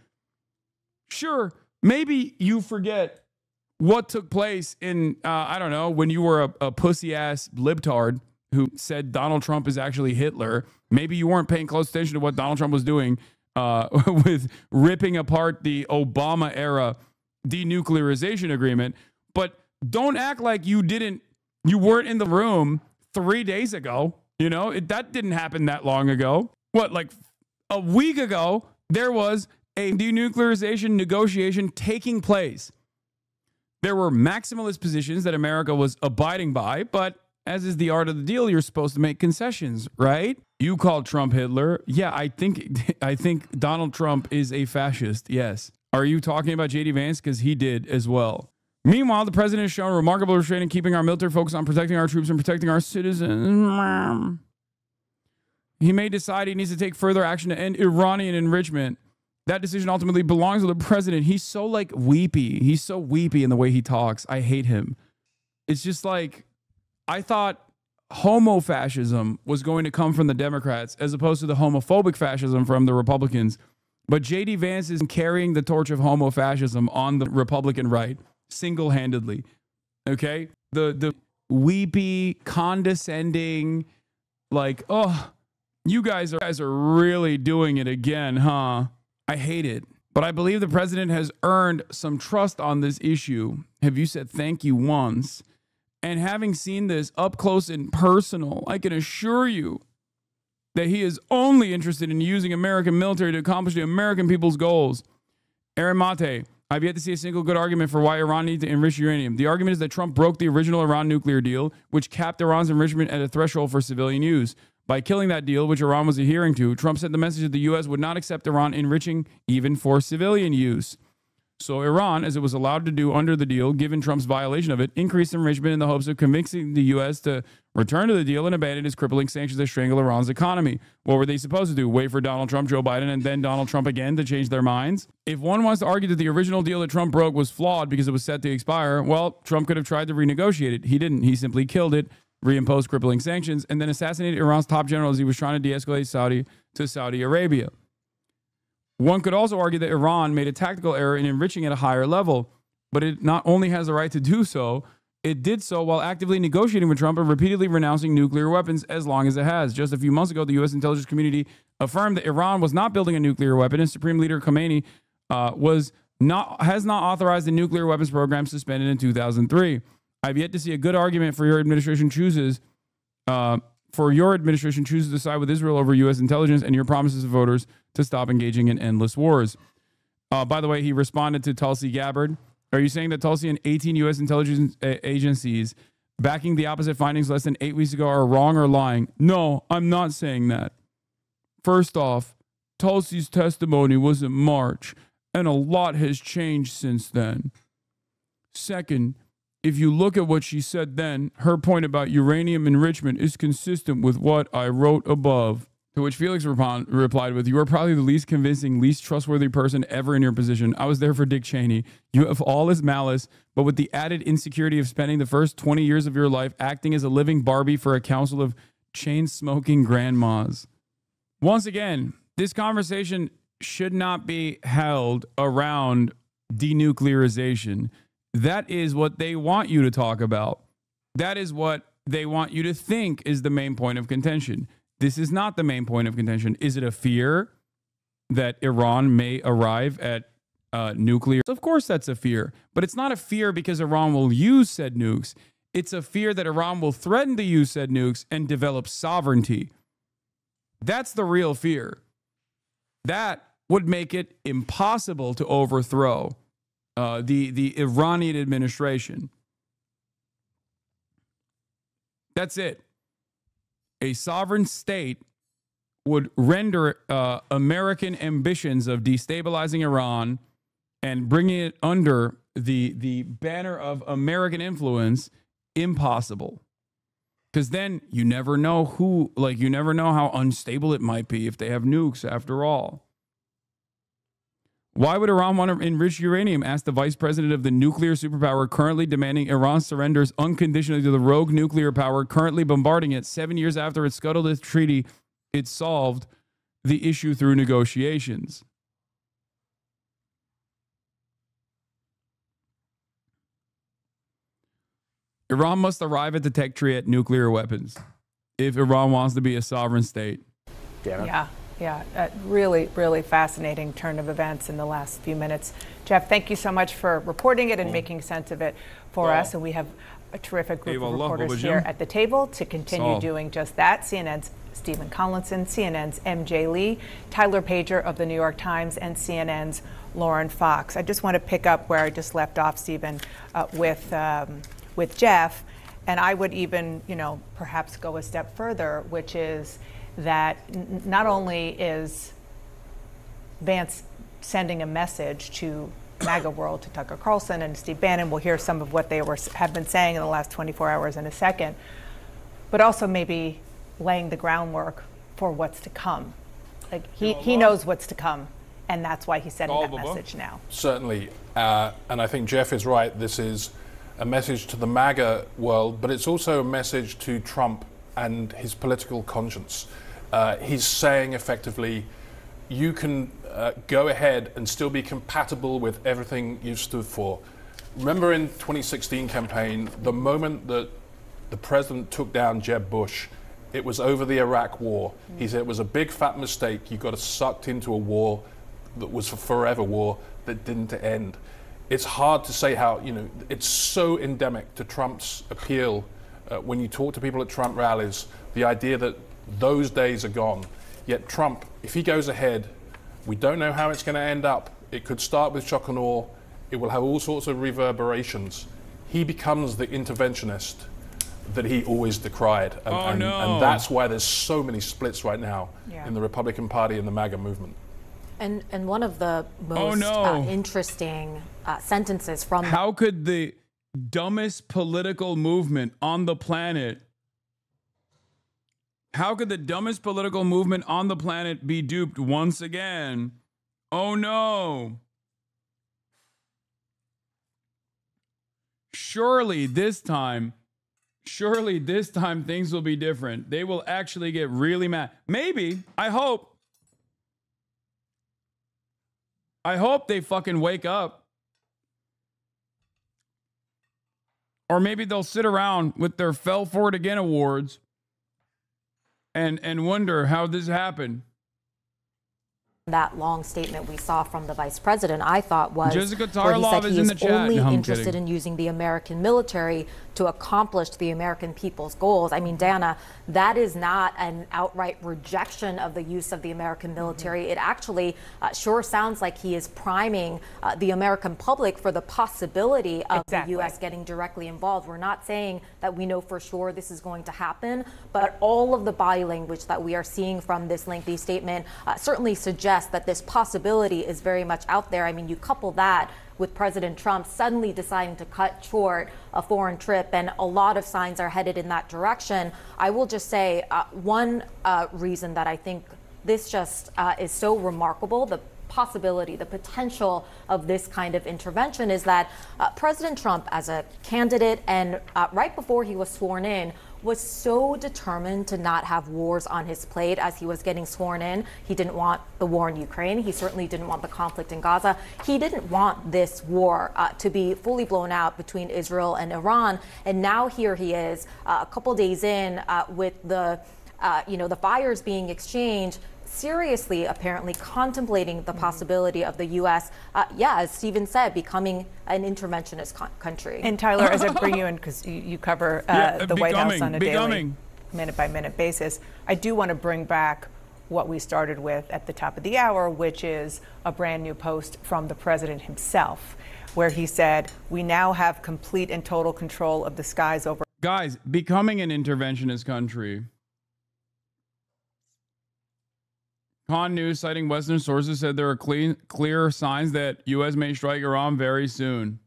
Sure, maybe you forget what took place in, I don't know, when you were a pussy-ass libtard who said Donald Trump is actually Hitler. Maybe you weren't paying close attention to what Donald Trump was doing with ripping apart the Obama-era denuclearization agreement. But don't act like you weren't in the room 3 days ago. You know, that didn't happen that long ago. What, like a week ago, there was a denuclearization negotiation taking place. There were maximalist positions that America was abiding by, but as is the art of the deal, you're supposed to make concessions, right? You called Trump Hitler. Yeah, I think Donald Trump is a fascist. Yes. Are you talking about J.D. Vance? Because he did as well. Meanwhile, the president has shown remarkable restraint in keeping our military focused on protecting our troops and protecting our citizens. He may decide he needs to take further action to end Iranian enrichment. That decision ultimately belongs to the president. He's so like weepy. He's so weepy in the way he talks. I hate him. It's just like, I thought homo-fascism was going to come from the Democrats as opposed to the homophobic fascism from the Republicans. But J.D. Vance is carrying the torch of homo-fascism on the Republican right single-handedly. Okay? The weepy, condescending, like, oh, you guys are really doing it again, huh? I hate it. But I believe the president has earned some trust on this issue. Have you said thank you once? And having seen this up close and personal, I can assure you that he is only interested in using American military to accomplish the American people's goals. Aaron Mate, I've yet to see a single good argument for why Iran needs to enrich uranium. The argument is that Trump broke the original Iran nuclear deal, which capped Iran's enrichment at a threshold for civilian use. By killing that deal, which Iran was adhering to, Trump sent the message that the U.S. would not accept Iran enriching even for civilian use. So Iran, as it was allowed to do under the deal, given Trump's violation of it, increased enrichment in the hopes of convincing the U.S. to return to the deal and abandon its crippling sanctions that strangle Iran's economy. What were they supposed to do? Wait for Donald Trump, Joe Biden, and then Donald Trump again to change their minds? If one wants to argue that the original deal that Trump broke was flawed because it was set to expire, well, Trump could have tried to renegotiate it. He didn't. He simply killed it, reimposed crippling sanctions, and then assassinated Iran's top general as he was trying to de-escalate Saudi Arabia. One could also argue that Iran made a tactical error in enriching at a higher level, but it not only has the right to do so, it did so while actively negotiating with Trump and repeatedly renouncing nuclear weapons as long as it has. Just a few months ago, the U.S. intelligence community affirmed that Iran was not building a nuclear weapon, and Supreme Leader Khomeini has not authorized the nuclear weapons program suspended in 2003. I've yet to see a good argument for your administration chooses to side with Israel over U.S. intelligence and your promises to voters to stop engaging in endless wars. By the way, he responded to Tulsi Gabbard Are you saying that Tulsi and 18 U.S. intelligence agencies backing the opposite findings less than 8 weeks ago are wrong or lying? No, I'm not saying that. First off, Tulsi's testimony was in March, and a lot has changed since then. Second, if you look at what she said then, her point about uranium enrichment is consistent with what I wrote above. To which Felix replied with, you are probably the least convincing, least trustworthy person ever in your position. I was there for Dick Cheney. You have all his malice, but with the added insecurity of spending the first 20 years of your life acting as a living Barbie for a council of chain-smoking grandmas. Once again, this conversation should not be held around denuclearization. That is what they want you to talk about. That is what they want you to think is the main point of contention. This is not the main point of contention. Is it a fear that Iran may arrive at nuclear? Of course that's a fear, but it's not a fear because Iran will use said nukes. It's a fear that Iran will threaten to use said nukes and develop sovereignty. That's the real fear. That would make it impossible to overthrow the Iranian administration. That's it. A sovereign state would render American ambitions of destabilizing Iran and bringing it under the banner of American influence impossible. Because then you never know you never know how unstable it might be if they have nukes after all. Why would Iran want to enrich uranium? Asked the vice president of the nuclear superpower currently demanding Iran surrenders unconditionally to the rogue nuclear power currently bombarding it. 7 years after it scuttled its treaty, it solved the issue through negotiations. Iran must arrive at the tech tree at nuclear weapons if Iran wants to be a sovereign state. Damn it. Yeah, really, really fascinating turn of events in the last few minutes. Jeff, thank you so much for reporting it and making sense of it for us. And we have a terrific group of reporters here at the table to continue doing just that. CNN's Stephen Collinson, CNN's MJ Lee, Tyler Pager of the New York Times, and CNN's Lauren Fox. I just want to pick up where I just left off, Stephen, with Jeff. And I would even, perhaps go a step further, which is that not only is Vance sending a message to MAGA world, to Tucker Carlson and Steve Bannon, we'll hear some of what they have been saying in the last 24 hours in a second, but also maybe laying the groundwork for what's to come. Like he knows what's to come, and that's why he's sending that message now. Certainly, and I think Jeff is right. This is a message to the MAGA world, but it's also a message to Trump and his political conscience. He's saying effectively, you can go ahead and still be compatible with everything you stood for. Remember in 2016 campaign, the moment that the president took down Jeb Bush, it was over the Iraq war. He said it was a big fat mistake. You got sucked into a war that was a forever war that didn't end. It's hard to say how, it's so endemic to Trump's appeal. When you talk to people at Trump rallies, the idea that those days are gone. Yet Trump, if he goes ahead, we don't know how it's going to end up. It could start with shock and awe. It will have all sorts of reverberations. He becomes the interventionist that he always decried. And that's why there's so many splits right now in the Republican Party and the MAGA movement. And one of the most interesting sentences from... How could the dumbest political movement on the planet... How could the dumbest political movement on the planet be duped once again? Oh no. Surely this time things will be different. They will actually get really mad. Maybe. I hope they fucking wake up. Or maybe they'll sit around with their Fell For It Again awards and wonder how this happened. That long statement we saw from the vice president, I thought, was Jessica where he said Tarlov is he in is the chat. only No, I'm interested kidding. in using the American military to accomplish the American people's goals. I mean, Dana, that is not an outright rejection of the use of the American military. It actually sure sounds like he is priming the American public for the possibility of the U.S. getting directly involved. We're not saying that we know for sure this is going to happen, but all of the body language that we are seeing from this lengthy statement certainly suggests that this possibility is very much out there. I mean, you couple that with President Trump suddenly deciding to cut short a foreign trip, and a lot of signs are headed in that direction. I will just say one reason that I think this just is so remarkable, the possibility, the potential of this kind of intervention, is that President Trump, as a candidate and right before he was sworn in, was so determined to not have wars on his plate as he was getting sworn in. He didn't want the war in Ukraine. He certainly didn't want the conflict in Gaza. He didn't want this war to be fully blown out between Israel and Iran. And now here he is, a couple days in, with the the fires being exchanged, seriously, apparently contemplating the possibility of the U.S., as Stephen said, becoming an interventionist country. And Tyler, as I bring you in, because you cover the White House on a daily, minute-by-minute basis, I do want to bring back what we started with at the top of the hour, which is a brand new post from the president himself, where he said, "We now have complete and total control of the skies over." Guys, becoming an interventionist country. Con News, citing Western sources, said there are clear signs that U.S. may strike Iran very soon.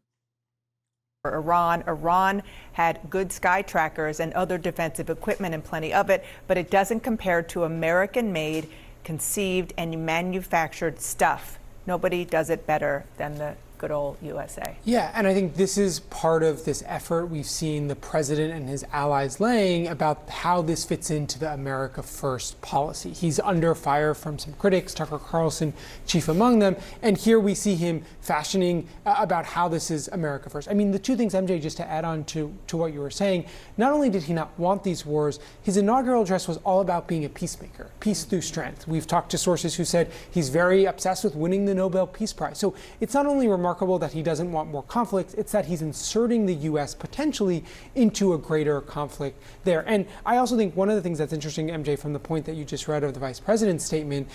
Iran had good sky trackers and other defensive equipment, and plenty of it, but it doesn't compare to American-made, conceived, and manufactured stuff. Nobody does it better than the good old USA. Yeah, and I think this is part of this effort we've seen the president and his allies laying about how this fits into the America First policy. He's under fire from some critics, Tucker Carlson chief among them, and here we see him fashioning about how this is America First. I mean, the two things, MJ, just to add on to what you were saying, not only did he not want these wars, his inaugural address was all about being a peacemaker, peace through strength. We've talked to sources who said he's very obsessed with winning the Nobel Peace Prize. So it's not only remarkable that he doesn't want more conflict, it's that he's inserting the U.S. potentially into a greater conflict there. And I also think one of the things that's interesting, MJ, from the point that you just read of the vice president's statement,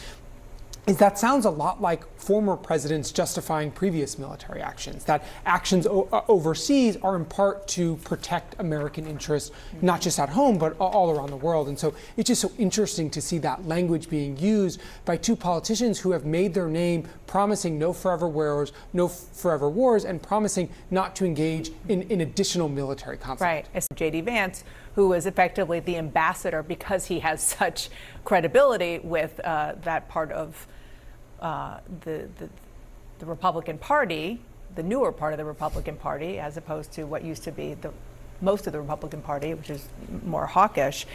is that sounds a lot like former presidents justifying previous military actions, that actions overseas are in part to protect American interests, not just at home, but all around the world. And so it's just so interesting to see that language being used by two politicians who have made their name promising no forever wars, and promising not to engage in additional military conflict. Right. It's J.D. Vance, who is effectively the ambassador because he has such credibility with that part of the Republican Party, the newer part of the Republican Party, as opposed to what used to be most of the Republican Party, which is more hawkish.